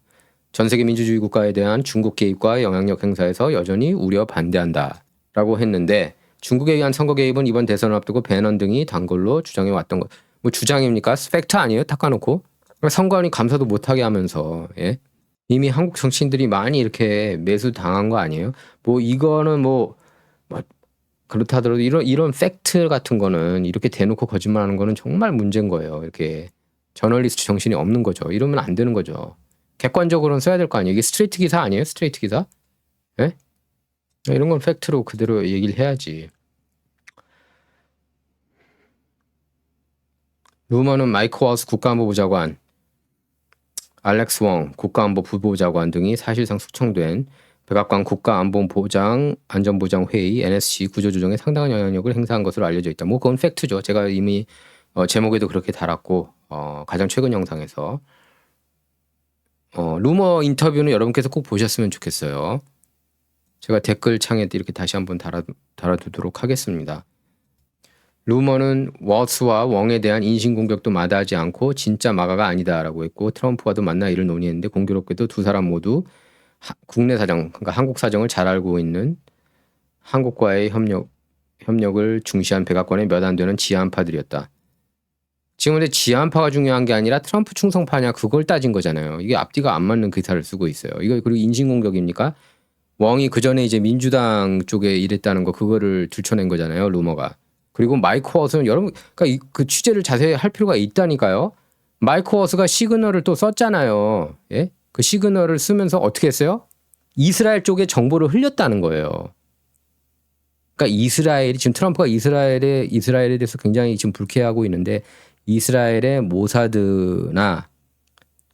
전 세계 민주주의 국가에 대한 중국 개입과 영향력 행사에서 여전히 우려 반대한다. 라고 했는데 중국에 의한 선거 개입은 이번 대선을 앞두고 배넌 등이 단골로 주장해 왔던 것. 뭐 주장입니까? 팩트 아니에요? 닦아놓고. 선관위 감사도 못하게 하면서 예? 이미 한국 정치인들이 많이 이렇게 매수 당한 거 아니에요? 뭐 이거는 뭐 그렇다 하더라도 이런 팩트 같은 거는 이렇게 대놓고 거짓말하는 거는 정말 문제인 거예요. 이렇게 저널리스트 정신이 없는 거죠. 이러면 안 되는 거죠. 객관적으로는 써야 될 거 아니에요. 이게 스트레이트 기사 아니에요? 스트레이트 기사? 예? 이런 건 팩트로 그대로 얘기를 해야지. 루머는 마이크 워스 국가안보부 장관, 알렉스 웡 국가안보 부보좌관 등이 사실상 숙청된 백악관 국가안전보장회의 NSC 구조조정에 상당한 영향력을 행사한 것으로 알려져 있다. 뭐 그건 팩트죠. 제가 이미 제목에도 그렇게 달았고 가장 최근 영상에서 루머 인터뷰는 여러분께서 꼭 보셨으면 좋겠어요. 제가 댓글창에 이렇게 다시 한번 달아두도록 하겠습니다. 루머는 워스와 웡에 대한 인신공격도 마다하지 않고 진짜 마가가 아니다라고 했고 트럼프와도 만나 이를 논의했는데 공교롭게도 두 사람 모두 국내 사정, 그러니까 한국 사정을 잘 알고 있는 한국과의 협력을 중시한 백악관의 몇 안 되는 지하안파들이었다. 지금 근데 지하안파가 중요한 게 아니라 트럼프 충성파냐 그걸 따진 거잖아요. 이게 앞뒤가 안 맞는 기사를 쓰고 있어요. 이거 그리고 인신공격입니까? 웡이 그 전에 이제 민주당 쪽에 일했다는 거 그거를 들춰낸 거잖아요. 루머가. 그리고 마이크 워스는 여러분 그러니까 그 취재를 자세히 할 필요가 있다니까요. 마이크 워스가 시그널을 또 썼잖아요. 예? 그 시그널을 쓰면서 어떻게 했어요? 이스라엘 쪽에 정보를 흘렸다는 거예요. 그러니까 이스라엘이 지금 트럼프가 이스라엘에 대해서 굉장히 지금 불쾌해하고 있는데 이스라엘의 모사드나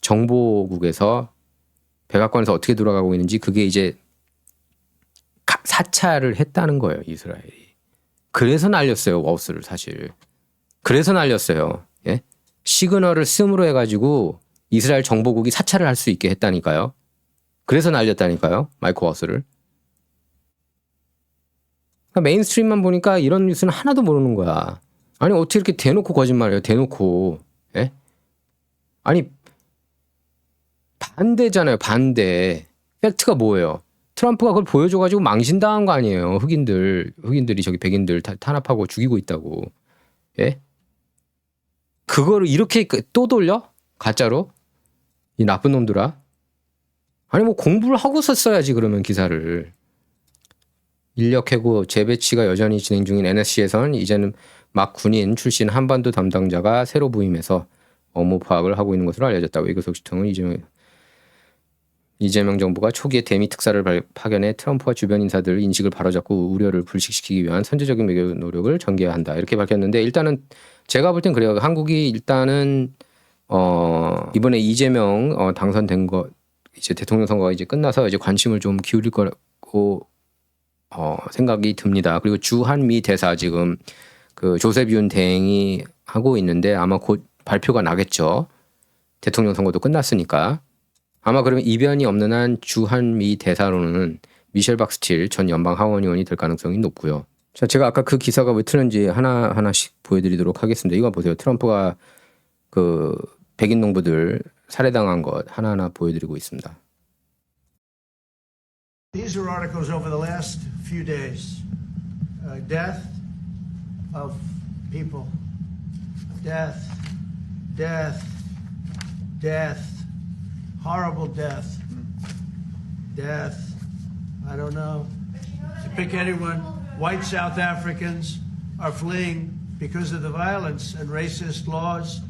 정보국에서 백악관에서 어떻게 돌아가고 있는지 그게 이제 사찰을 했다는 거예요. 이스라엘이. 그래서 날렸어요. 워스를 사실. 그래서 날렸어요. 예? 시그널을 씀으로 해가지고 이스라엘 정보국이 사찰을 할 수 있게 했다니까요. 그래서 날렸다니까요. 마이크 워스를. 그러니까 메인스트림만 보니까 이런 뉴스는 하나도 모르는 거야. 아니 어떻게 이렇게 대놓고 거짓말해요. 대놓고. 예? 아니 반대잖아요. 반대. 팩트가 뭐예요? 트럼프가 그걸 보여줘가지고 망신당한 거 아니에요. 흑인들이 저기 백인들 탄압하고 죽이고 있다고. 예? 그거를 이렇게 또 돌려? 가짜로? 이 나쁜 놈들아. 아니 뭐 공부를 하고서 써야지 그러면 기사를. 인력 해고 재배치가 여전히 진행 중인 NSC에서는 이제는 막 군인 출신 한반도 담당자가 새로 부임해서 업무 파악을 하고 있는 것으로 알려졌다고. 외교소식통은 이재명 정부가 초기에 대미 특사를 파견해 트럼프와 주변 인사들 인식을 바로잡고 우려를 불식시키기 위한 선제적인 외교 노력을 전개해야 한다. 이렇게 밝혔는데 일단은 제가 볼 땐 그래요. 한국이 일단은 이번에 이재명 당선된 거 이제 대통령 선거가 이제 끝나서 이제 관심을 좀 기울일 거라고 생각이 듭니다. 그리고 주한미 대사 지금 그 조셉 윤 대행이 하고 있는데 아마 곧 발표가 나겠죠. 대통령 선거도 끝났으니까. 아마 그러면 이변이 없는 한 주한미 대사로는 미셸 박스틸 전 연방 하원 의원이 될 가능성이 높고요. 자, 제가 아까 그 기사가 왜 틀렸는지 하나씩 보여드리도록 하겠습니다. 이거 보세요. 트럼프가 그 백인 농부들 살해당한 것 하나하나 보여드리고 있습니다. These are articles over the last few days. Death of people. Death. Death. Death. Horrible death. Death. I don't know. To pick anyone. White South Africans are fleeing because of the violence and racist laws.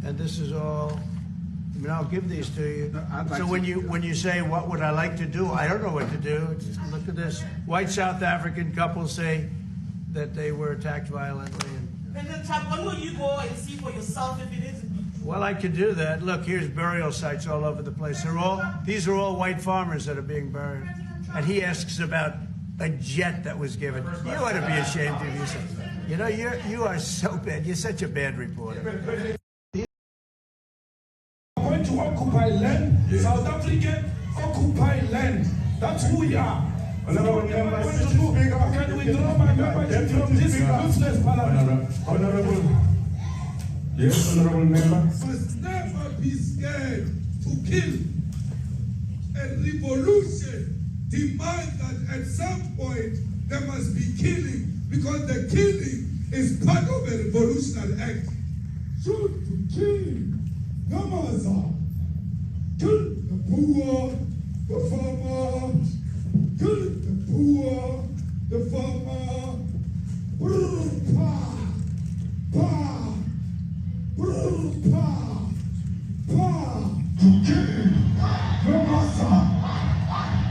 And this is all. I mean, I'll give these to you. So when you say, what would I like to do? I don't know what to do. Look at this. White South African couple say that they were attacked violently. President Trump, when will you go and see for yourself if it is? Well, I could do that. Look, here's burial sites all over the place. These are all white farmers that are being buried. And he asks about a jet that was given. You ought to be ashamed of yourself. You know, you are so bad. You're such a bad reporter. Going to occupy land, South African occupy land. That's who we are. So can withdraw my membership from this useless parliament. Honorable. Yes, honorable member. Must never be scared to kill. And revolution demands that at some point there must be killing because the killing is part of a revolutionary act. Shoot to kill. Namaza. Kill the poor, the farmer. Kill the poor, the farmer. Pa, pa, pa, pa. To kill. Namaza.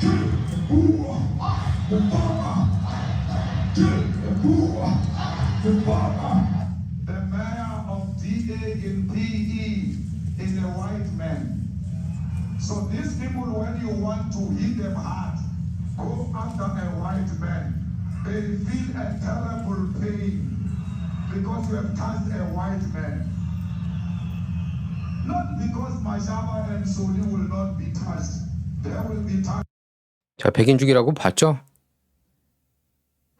Kill the poor, the farmer. Kill the poor, the farmer. The mayor of DA in PE is a white man. So these people, when you want to hit them hard, go after a white man. They feel a terrible pain because you have touched a white man. Not because Mashaba and Soli will not be touched. There will be touched. 자, 백인죽이라고 봤죠?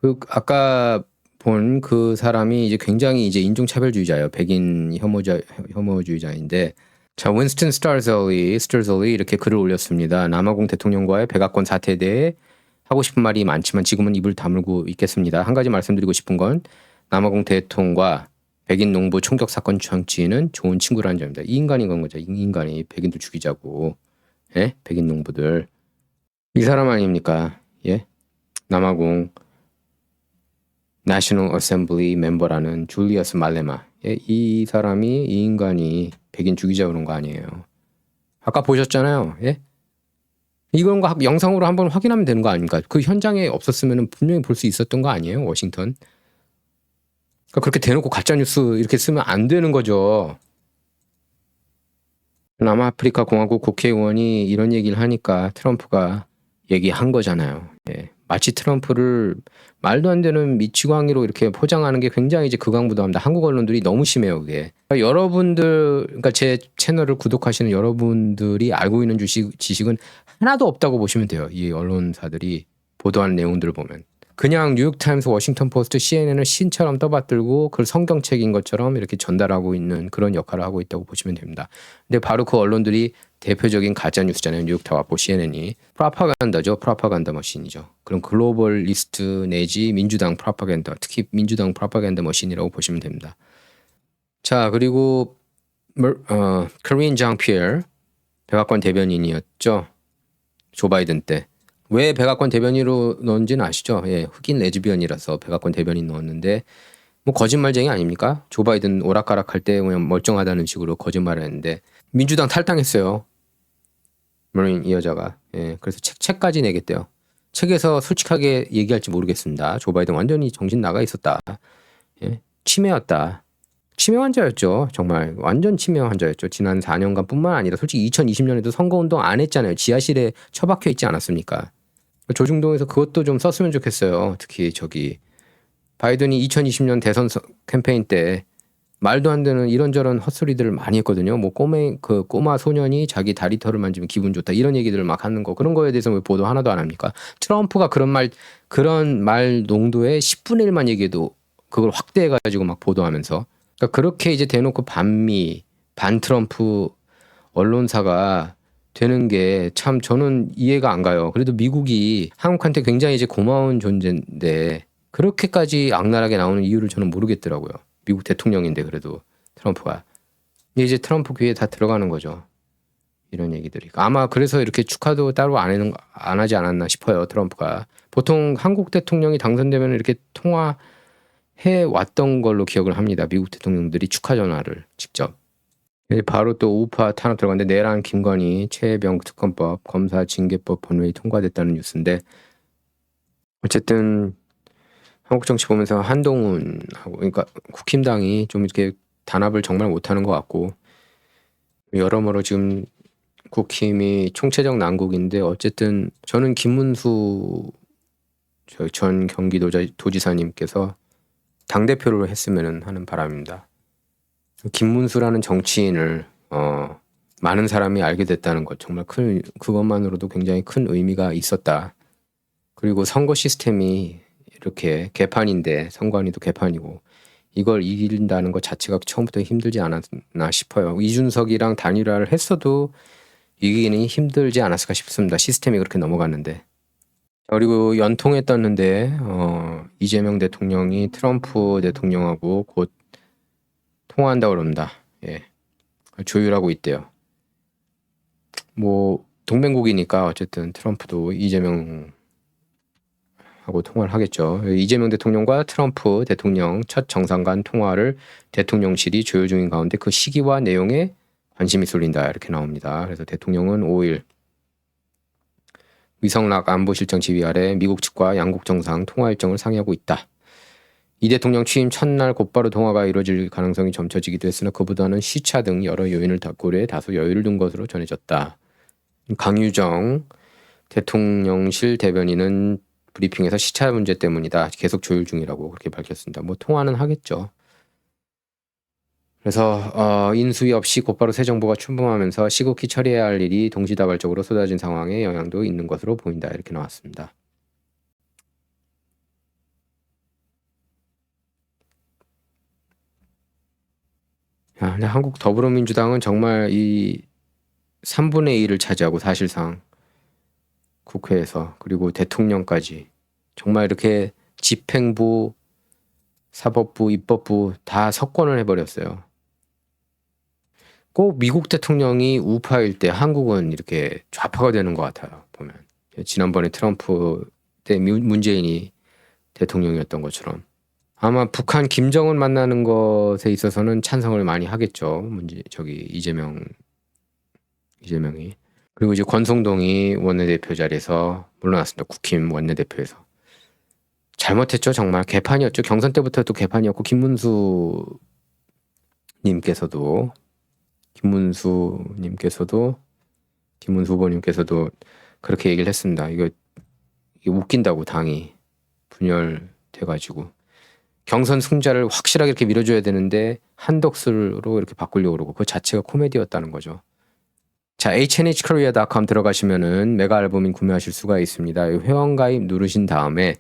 그 아까 본 그 사람이 이제 굉장히 이제 인종차별주의자예요. 백인 혐오주의자인데, 자, 윈스턴 스터즐리 이렇게 글을 올렸습니다. 남아공 대통령과의 백악관 사태에 대해 하고 싶은 말이 많지만 지금은 입을 다물고 있겠습니다. 한 가지 말씀드리고 싶은 건 남아공 대통령과 백인 농부 총격 사건 정치인은 좋은 친구라는 점입니다. 이 인간이 그런 거죠. 이 인간이 백인들 죽이자고, 예? 백인 농부들. 이 사람 아닙니까? 예? 남아공 내셔널 어셈블리 멤버라는 줄리어스 말레마. 예? 이 사람이, 이 인간이 백인 죽이자 그런 거 아니에요. 아까 보셨잖아요. 예? 이건 거 영상으로 한번 확인하면 되는 거 아닙니까? 그 현장에 없었으면 분명히 볼 수 있었던 거 아니에요? 워싱턴. 그러니까 그렇게 대놓고 가짜뉴스 이렇게 쓰면 안 되는 거죠. 남아프리카 공화국 국회의원이 이런 얘기를 하니까 트럼프가 얘기한 거잖아요. 예. 마치 트럼프를 말도 안 되는 미치광이로 이렇게 포장하는 게 굉장히 이제 극악무도합니다. 한국 언론들이 너무 심해요, 그게. 그러니까 여러분들, 그러니까 제 채널을 구독하시는 여러분들이 알고 있는 지식은 하나도 없다고 보시면 돼요. 이 언론사들이 보도하는 내용들을 보면. 그냥 뉴욕타임스, 워싱턴 포스트, CNN을 신처럼 떠받들고 그걸 성경책인 것처럼 이렇게 전달하고 있는 그런 역할을 하고 있다고 보시면 됩니다. 근데 바로 그 언론들이 대표적인 가짜뉴스잖아요. 뉴욕타임스, CNN이. 프로파간다죠. 프로파간다 머신이죠. 그럼 글로벌리스트 내지 민주당 프로파간다, 특히 민주당 프로파간다 머신이라고 보시면 됩니다. 자, 그리고 카린 장피엘 백악관 대변인이었죠. 조 바이든 때. 왜 백악관 대변인으로 넣은지는 아시죠? 예, 흑인 레즈비언이라서 백악관 대변인 넣었는데 뭐 거짓말쟁이 아닙니까? 조 바이든 오락가락할 때 그냥 멀쩡하다는 식으로 거짓말을 했는데 민주당 탈당했어요. 머린 이 여자가. 예, 그래서 책까지 내겠대요. 책에서 솔직하게 얘기할지 모르겠습니다. 조 바이든 완전히 정신 나가 있었다. 예, 치매였다. 치매 환자였죠. 정말 완전 치매 환자였죠. 지난 4년간 뿐만 아니라 솔직히 2020년에도 선거운동 안 했잖아요. 지하실에 처박혀 있지 않았습니까? 조중동에서 그것도 좀 썼으면 좋겠어요. 특히 저기 바이든이 2020년 대선 캠페인 때 말도 안 되는 이런저런 헛소리들을 많이 했거든요. 뭐 꼬마 소년이 자기 다리털을 만지면 기분 좋다 이런 얘기들을 막 하는 거, 그런 거에 대해서 왜 보도 하나도 안 합니까? 트럼프가 그런 말 농도의 10분의 1만 얘기해도 그걸 확대해 가지고 막 보도하면서, 그러니까 그렇게 이제 대놓고 반미 반 트럼프 언론사가 되는 게 참 저는 이해가 안 가요. 그래도 미국이 한국한테 굉장히 이제 고마운 존재인데 그렇게까지 악랄하게 나오는 이유를 저는 모르겠더라고요. 미국 대통령인데 그래도 트럼프가. 이제 트럼프 귀에 다 들어가는 거죠. 이런 얘기들이. 아마 그래서 이렇게 축하도 따로 안 하지 않았나 싶어요. 트럼프가. 보통 한국 대통령이 당선되면 이렇게 통화해 왔던 걸로 기억을 합니다. 미국 대통령들이 축하 전화를 직접. 바로 또 우파 탄압 들어갔는데 내란 김건희 최혜병 특검법 검사 징계법 본회의 통과됐다는 뉴스인데, 어쨌든 한국 정치 보면서 한동훈하고, 그러니까 국힘당이 좀 이렇게 단합을 정말 못하는 것 같고, 여러모로 지금 국힘이 총체적 난국인데, 어쨌든 저는 김문수 전 경기도지사님께서 당대표를 했으면 하는 바람입니다. 김문수라는 정치인을 많은 사람이 알게 됐다는 것, 정말 그것만으로도 굉장히 큰 의미가 있었다. 그리고 선거 시스템이 이렇게 개판인데, 선관위도 개판이고, 이걸 이긴다는 것 자체가 처음부터 힘들지 않았나 싶어요. 이준석이랑 단일화를 했어도 이기기는 힘들지 않았을까 싶습니다. 시스템이 그렇게 넘어갔는데. 그리고 연통에 떴는데 이재명 대통령이 트럼프 대통령하고 곧 통화한다고 그럽니다. 예. 조율하고 있대요. 뭐 동맹국이니까 어쨌든 트럼프도 이재명하고 통화를 하겠죠. 이재명 대통령과 트럼프 대통령 첫 정상 간 통화를 대통령실이 조율 중인 가운데 그 시기와 내용에 관심이 쏠린다 이렇게 나옵니다. 그래서 대통령은 5일 위성락 안보실장 지휘 아래 미국 측과 양국 정상 통화 일정을 상의하고 있다. 이 대통령 취임 첫날 곧바로 통화가 이루어질 가능성이 점쳐지기도 했으나 그보다는 시차 등 여러 요인을 고려해 다소 여유를 둔 것으로 전해졌다. 강유정 대통령실 대변인은 브리핑에서 시차 문제 때문이다. 계속 조율 중이라고 그렇게 밝혔습니다. 뭐 통화는 하겠죠. 그래서 인수위 없이 곧바로 새 정부가 출범하면서 시국히 처리해야 할 일이 동시다발적으로 쏟아진 상황에 영향도 있는 것으로 보인다. 이렇게 나왔습니다. 근데 한국 더불어민주당은 정말 이 3분의 1을 차지하고 사실상 국회에서, 그리고 대통령까지 정말 이렇게 집행부, 사법부, 입법부 다 석권을 해버렸어요. 꼭 미국 대통령이 우파일 때 한국은 이렇게 좌파가 되는 것 같아요. 보면 지난번에 트럼프 때 문재인이 대통령이었던 것처럼. 아마 북한 김정은 만나는 것에 있어서는 찬성을 많이 하겠죠. 이재명이. 그리고 이제 권성동이 원내대표 자리에서 물러났습니다. 국힘 원내대표에서. 잘못했죠. 정말 개판이었죠. 경선 때부터 또 개판이었고, 김문수 후보님께서도 그렇게 얘기를 했습니다. 이게 웃긴다고, 당이 분열돼가지고 경선 승자를 확실하게 이렇게 밀어줘야 되는데 한덕수로 이렇게 바꾸려고 그러고, 그 자체가 코미디였다는 거죠. 자,hnhkorea.com 들어가시면은 메가 앨범인 구매하실 수가 있습니다. 회원가입 누르신 다음에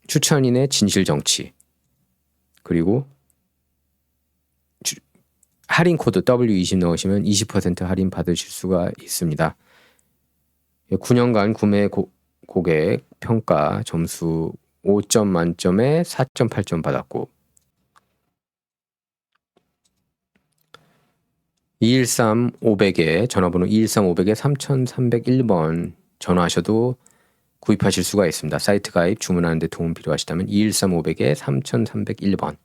추천인의 진실정치, 그리고 할인 코드 W20 넣으시면 20% 할인 받으실 수가 있습니다. 9년간 구매 고객 평가 점수 5점 만점에 4.8점 받았고, 213-500에 전화번호 213-500에 3301번 전화하셔도 구입하실 수가 있습니다. 사이트 가입 주문하는 데 도움 필요하시다면 213-500에 3301번.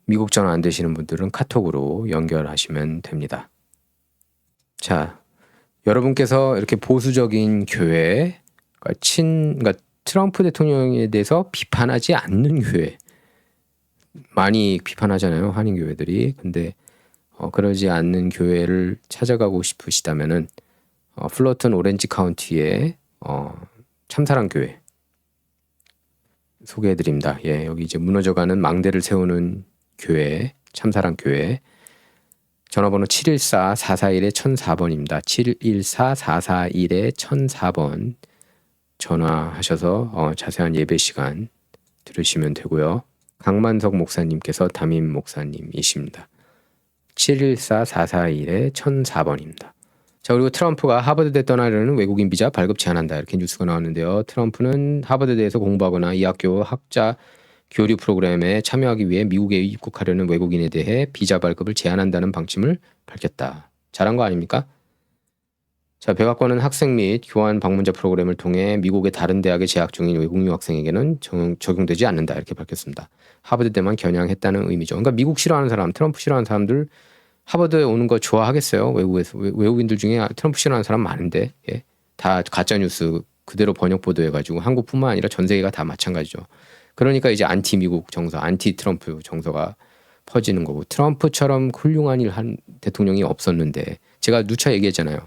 미국 전화 안 되시는 분들은 카톡으로 연결하시면 됩니다. 자, 여러분께서 이렇게 보수적인 교회, 그러니까 트럼프 대통령에 대해서 비판하지 않는 교회, 많이 비판하잖아요, 한인 교회들이. 근데 그러지 않는 교회를 찾아가고 싶으시다면은 플러튼 오렌지 카운티의 참사랑 교회 소개해드립니다. 예, 여기 이제 무너져가는 망대를 세우는 교회, 참사랑 교회. 전화번호 714-441-1004번입니다. 714-441-1004번 전화하셔서 자세한 예배 시간 들으시면 되고요. 강만석 목사님께서 담임 목사님이십니다. 714-441-1004번입니다. 자, 그리고 트럼프가 하버드대 떠나려는 외국인 비자 발급 제한한다, 이렇게 뉴스가 나왔는데요. 트럼프는 하버드대에서 공부하거나 이 학교 학자 교류 프로그램에 참여하기 위해 미국에 입국하려는 외국인에 대해 비자 발급을 제한한다는 방침을 밝혔다. 잘한 거 아닙니까? 자, 백악관은 학생 및 교환 방문자 프로그램을 통해 미국의 다른 대학에 재학 중인 외국 유학생에게는 적용되지 않는다, 이렇게 밝혔습니다. 하버드대만 겨냥했다는 의미죠. 그러니까 미국 싫어하는 사람, 트럼프 싫어하는 사람들 하버드에 오는 거 좋아하겠어요? 외국인들 중에 트럼프 싫어하는 사람 많은데, 예? 다 가짜 뉴스 그대로 번역 보도해가지고 한국뿐만 아니라 전 세계가 다 마찬가지죠. 그러니까 이제 안티 미국 정서, 안티 트럼프 정서가 퍼지는 거고, 트럼프처럼 훌륭한 일 한 대통령이 없었는데, 제가 누차 얘기했잖아요.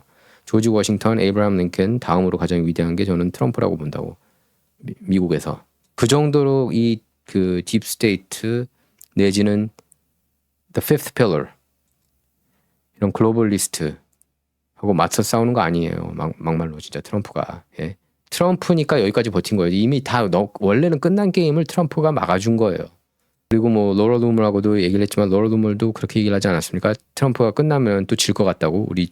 조지 워싱턴, 에이브라함 링컨 다음으로 가장 위대한 게 저는 트럼프라고 본다고. 미국에서 그 정도로 이 그 딥스테이트 내지는 The Fifth Pillar 이런 글로벌리스트하고 맞서 싸우는 거 아니에요. 막말로 진짜 트럼프가. 예. 트럼프니까 여기까지 버틴 거예요. 이미 다 원래는 끝난 게임을 트럼프가 막아준 거예요. 그리고 뭐 로러 루멀하고도 얘기를 했지만 로러 루멀도 그렇게 얘기를 하지 않았습니까? 트럼프가 끝나면 또 질 것 같다고, 우리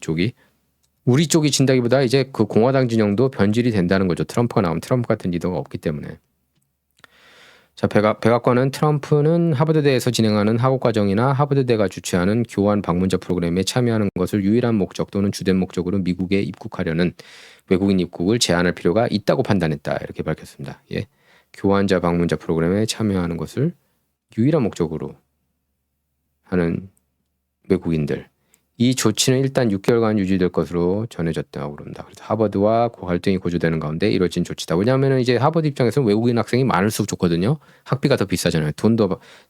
쪽이 진다기보다 이제 그 공화당 진영도 변질이 된다는 거죠. 트럼프가 나오면 트럼프 같은 리더가 없기 때문에. 자, 백악관은 트럼프는 하버드대에서 진행하는 학업과정이나 하버드대가 주최하는 교환 방문자 프로그램에 참여하는 것을 유일한 목적 또는 주된 목적으로 미국에 입국하려는 외국인 입국을 제한할 필요가 있다고 판단했다, 이렇게 밝혔습니다. 예. 교환자 방문자 프로그램에 참여하는 것을 유일한 목적으로 하는 외국인들. 이 조치는 일단 6개월간 유지될 것으로 전해졌다고 그럽니다. 그래서 하버드와 갈등이 고조되는 가운데 이뤄진 조치다. 왜냐하면 이제 하버드 입장에서는 외국인 학생이 많을수록 좋거든요. 학비가 더 비싸잖아요.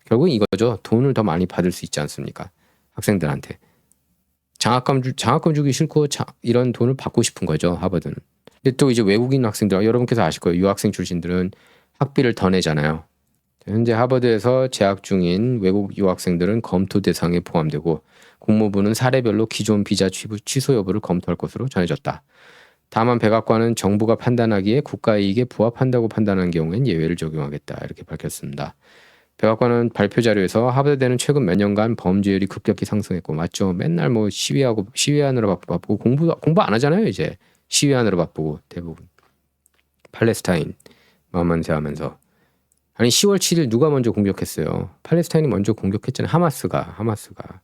결국은 이거죠. 돈을 더 많이 받을 수 있지 않습니까? 학생들한테. 장학금 주기 싫고 이런 돈을 받고 싶은 거죠. 하버드는. 근데 또 이제 외국인 학생들, 여러분께서 아실 거예요. 유학생 출신들은 학비를 더 내잖아요. 현재 하버드에서 재학 중인 외국 유학생들은 검토 대상에 포함되고 국무부는 사례별로 기존 비자 취소 여부를 검토할 것으로 전해졌다. 다만 백악관은 정부가 판단하기에 국가이익에 부합한다고 판단한 경우엔 예외를 적용하겠다, 이렇게 밝혔습니다. 백악관은 발표 자료에서 하버드대는 최근 몇 년간 범죄율이 급격히 상승했고, 맞죠? 맨날 뭐 시위하느라 바쁘고 공부 안 하잖아요. 이제 시위하느라 바쁘고 대부분 팔레스타인 만만세하면서. 아니 10월 7일 누가 먼저 공격했어요? 팔레스타인이 먼저 공격했잖아요. 하마스가.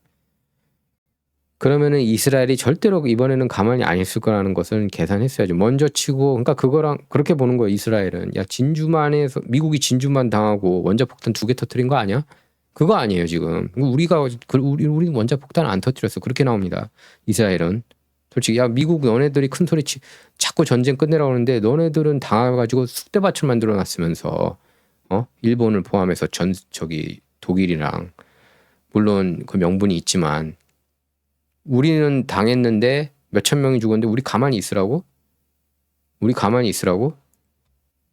그러면은 이스라엘이 절대로 이번에는 가만히 안 있을 거라는 것을 계산했어야죠. 먼저 치고, 그러니까 그거랑 그렇게 보는 거예요. 이스라엘은 야, 진주만에서 미국이 진주만 당하고 원자폭탄 2개 터뜨린 거 아니야? 그거 아니에요 지금. 우리 원자폭탄 안 터뜨렸어. 그렇게 나옵니다. 이스라엘은 솔직히 야, 미국 너네들이 큰 소리 자꾸 전쟁 끝내라고 하는데 너네들은 당해가지고 쑥대밭을 만들어놨으면서 일본을 포함해서 독일이랑 물론 그 명분이 있지만. 우리는 당했는데 몇천 명이 죽었는데 우리 가만히 있으라고?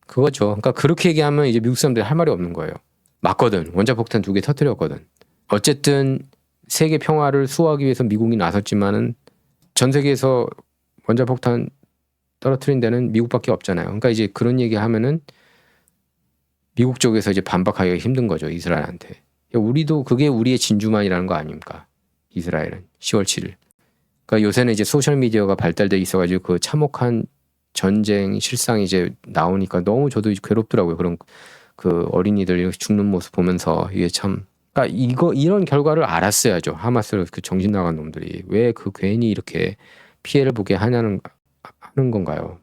그거죠. 그러니까 그렇게 얘기하면 이제 미국 사람들이 할 말이 없는 거예요. 맞거든. 원자폭탄 2개 터뜨렸거든. 어쨌든 세계 평화를 수호하기 위해서 미국이 나섰지만은 전 세계에서 원자폭탄 떨어뜨린 데는 미국밖에 없잖아요. 그러니까 이제 그런 얘기하면은 미국 쪽에서 이제 반박하기가 힘든 거죠. 이스라엘한테. 우리도 그게 우리의 진주만이라는 거 아닙니까? 이스라엘은 10월 7일. 그러니까 요새는 이제 소셜 미디어가 발달돼 있어가지고 그 참혹한 전쟁 실상이 이제 나오니까 너무 저도 괴롭더라고요. 그런 그 어린이들 죽는 모습 보면서 이게 참. 그러니까 이런 결과를 알았어야죠. 하마스 그 정신 나간 놈들이 왜 그 괜히 이렇게 피해를 보게 하는 건가요?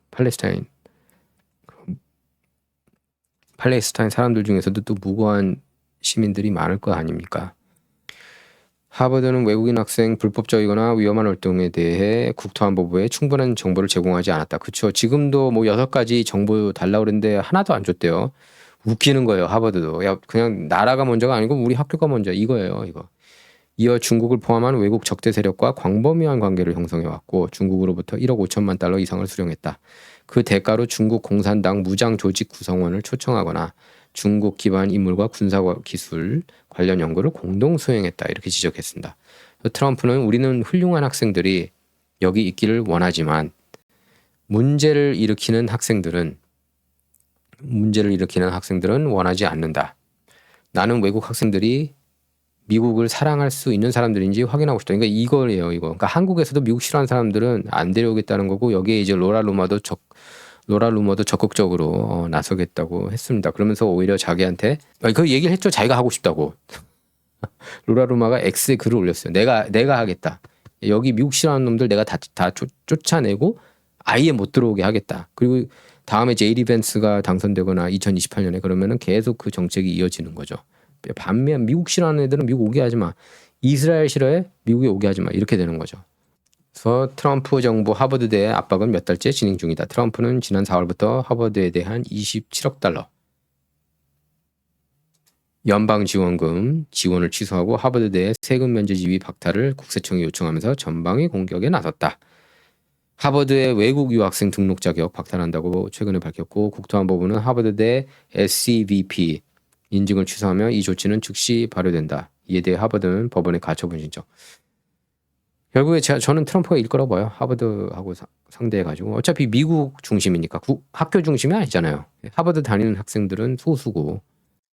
팔레스타인 사람들 중에서도 또 무고한 시민들이 많을 거 아닙니까? 하버드는 외국인 학생 불법적이거나 위험한 활동에 대해 국토안보부에 충분한 정보를 제공하지 않았다. 그렇죠. 지금도 뭐 6가지 정보 달라고 그랬는데 하나도 안 줬대요. 웃기는 거예요. 하버드도. 야, 그냥 나라가 먼저가 아니고 우리 학교가 먼저 이거예요. 이거. 이어 중국을 포함한 외국 적대 세력과 광범위한 관계를 형성해왔고 중국으로부터 1억 5천만 달러 이상을 수령했다. 그 대가로 중국 공산당 무장 조직 구성원을 초청하거나 중국 기반 인물과 군사 기술 관련 연구를 공동 수행했다. 이렇게 지적했습니다. 트럼프는 우리는 훌륭한 학생들이 여기 있기를 원하지만 문제를 일으키는 학생들은 원하지 않는다. 나는 외국 학생들이 미국을 사랑할 수 있는 사람들인지 확인하고 싶다. 그러니까 이거예요, 이거. 그러니까 한국에서도 미국 싫어하는 사람들은 안 데려오겠다는 거고 여기에 이제 로라 루머도 적극적으로 나서겠다고 했습니다. 그러면서 오히려 자기한테 그 얘기를 했죠. 자기가 하고 싶다고. 로라 루머가 X에 글을 올렸어요. 내가 하겠다. 여기 미국 싫어하는 놈들 내가 다 쫓아내고 아예 못 들어오게 하겠다. 그리고 다음에 제이디 벤스가 당선되거나 2028년에 그러면은 계속 그 정책이 이어지는 거죠. 반면 미국 싫어하는 애들은 미국 오게 하지 마. 이스라엘 싫어해? 미국에 오게 하지 마. 이렇게 되는 거죠. 그래서 트럼프 정부 하버드대의 압박은 몇 달째 진행 중이다. 트럼프는 지난 4월부터 하버드에 대한 27억 달러 연방 지원을 취소하고 하버드대의 세금 면제 지위 박탈을 국세청이 요청하면서 전방위 공격에 나섰다. 하버드의 외국 유학생 등록 자격 박탈한다고 최근에 밝혔고 국토안보부는 하버드대 SCVP 인증을 취소하며 이 조치는 즉시 발효된다. 이에 대해 하버드는 법원에 가처분 신청. 결국에 저는 트럼프가 이길 거라고 봐요. 하버드하고 상대해가지고. 어차피 미국 중심이니까 학교 중심이 아니잖아요. 하버드 다니는 학생들은 소수고.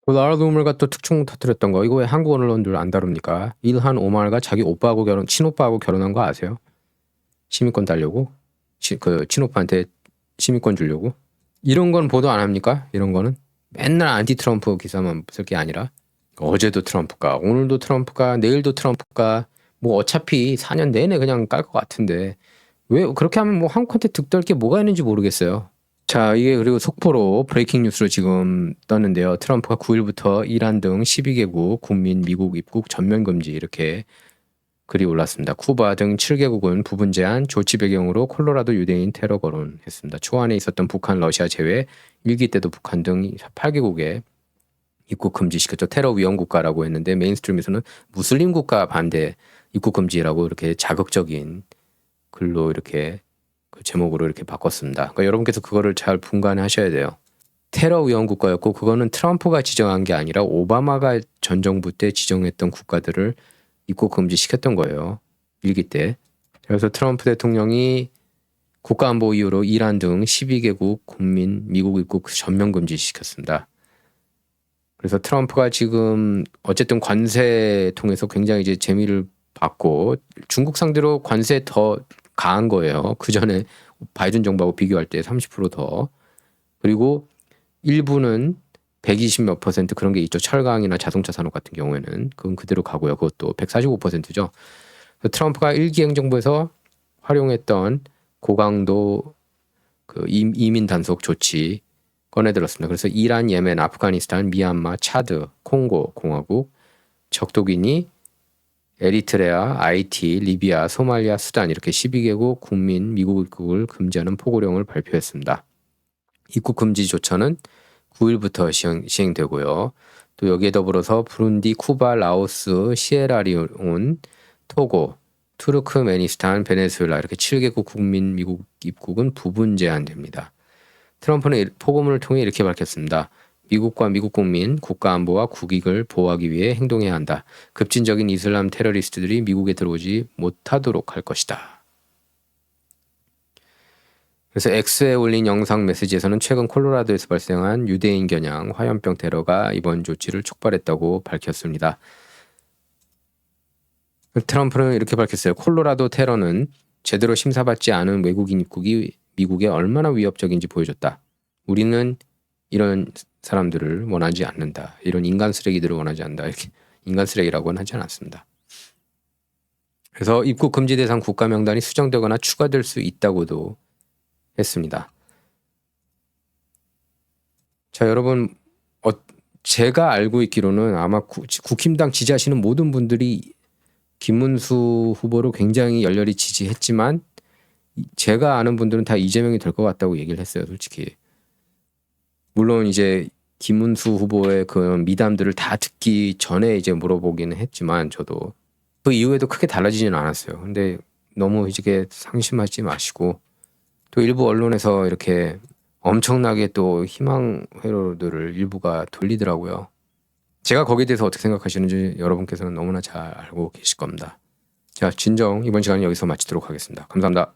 라라 루머가 또 특총 터뜨렸던 거. 이거 왜 한국 언론들 안 다룹니까? 일한 오마르가 자기 친오빠하고 결혼한 거 아세요? 시민권 달려고? 친오빠한테 시민권 주려고? 이런 건 보도 안 합니까? 이런 거는? 맨날 안티 트럼프 기사만 쓸 게 아니라 어제도 트럼프가, 오늘도 트럼프가, 내일도 트럼프가, 뭐 어차피 4년 내내 그냥 깔 것 같은데 왜 그렇게 하면 뭐 한국한테 득될 게 뭐가 있는지 모르겠어요. 자, 이게 그리고 속보로 브레이킹 뉴스로 지금 떴는데요. 트럼프가 9일부터 이란 등 12개국 국민 미국 입국 전면 금지 이렇게 글이 올랐습니다. 쿠바 등 7개국은 부분 제한 조치 배경으로 콜로라도 유대인 테러 거론했습니다. 초안에 있었던 북한, 러시아 제외 1기 때도 북한 등 8개국에 입국 금지시켰죠. 테러 위험 국가라고 했는데 메인스트림에서는 무슬림 국가 반대 입국 금지라고 이렇게 자극적인 글로 이렇게 그 제목으로 이렇게 바꿨습니다. 그러니까 여러분께서 그거를 잘 분간하셔야 돼요. 테러 위험 국가였고 그거는 트럼프가 지정한 게 아니라 오바마가 전 정부 때 지정했던 국가들을 입국 금지시켰던 거예요. 1기 때. 그래서 트럼프 대통령이 국가안보 이유로 이란 등 12개국 국민 미국 입국 전면 금지시켰습니다. 그래서 트럼프가 지금 어쨌든 관세 통해서 굉장히 이제 재미를 받고 중국 상대로 관세 더 강한 거예요. 그 전에 바이든 정부하고 비교할 때 30% 더. 그리고 일부는 120몇 % 그런 게 있죠. 철강이나 자동차 산업 같은 경우에는 그건 그대로 가고요. 그것도 145%죠. 트럼프가 일기 행정부에서 활용했던 고강도 그 이민 단속 조치 꺼내들었습니다. 그래서 이란, 예멘, 아프가니스탄, 미얀마, 차드, 콩고 공화국, 적도기니, 에리트레아, 아이티, 리비아, 소말리아, 수단 이렇게 12개국 국민 미국 입국을 금지하는 포고령을 발표했습니다. 입국 금지 조처는 9일부터 시행되고요. 또 여기에 더불어서 부룬디, 쿠바, 라오스, 시에라리온, 토고, 투르크메니스탄, 베네수엘라 이렇게 7개국 국민 미국 입국은 부분 제한됩니다. 트럼프는 포고문을 통해 이렇게 밝혔습니다. 미국과 미국 국민, 국가안보와 국익을 보호하기 위해 행동해야 한다. 급진적인 이슬람 테러리스트들이 미국에 들어오지 못하도록 할 것이다. 그래서 X에 올린 영상 메시지에서는 최근 콜로라도에서 발생한 유대인 겨냥 화염병 테러가 이번 조치를 촉발했다고 밝혔습니다. 트럼프는 이렇게 밝혔어요. 콜로라도 테러는 제대로 심사받지 않은 외국인 입국이 미국에 얼마나 위협적인지 보여줬다. 우리는 이런 사람들을 원하지 않는다. 이런 인간 쓰레기들을 원하지 않는다. 이렇게 인간 쓰레기라고는 하지 않았습니다. 그래서 입국 금지 대상 국가 명단이 수정되거나 추가될 수 있다고도 했습니다. 자, 여러분, 제가 알고 있기로는 아마 국힘당 지지하시는 모든 분들이 김문수 후보를 굉장히 열렬히 지지했지만 제가 아는 분들은 다 이재명이 될 것 같다고 얘기를 했어요, 솔직히. 물론 이제 김문수 후보의 그 미담들을 다 듣기 전에 이제 물어보기는 했지만 저도 그 이후에도 크게 달라지지는 않았어요. 근데 너무 이게 상심하지 마시고 또 일부 언론에서 이렇게 엄청나게 또 희망 회로들을 일부가 돌리더라고요. 제가 거기에 대해서 어떻게 생각하시는지 여러분께서는 너무나 잘 알고 계실 겁니다. 자, 진정 이번 시간은 여기서 마치도록 하겠습니다. 감사합니다.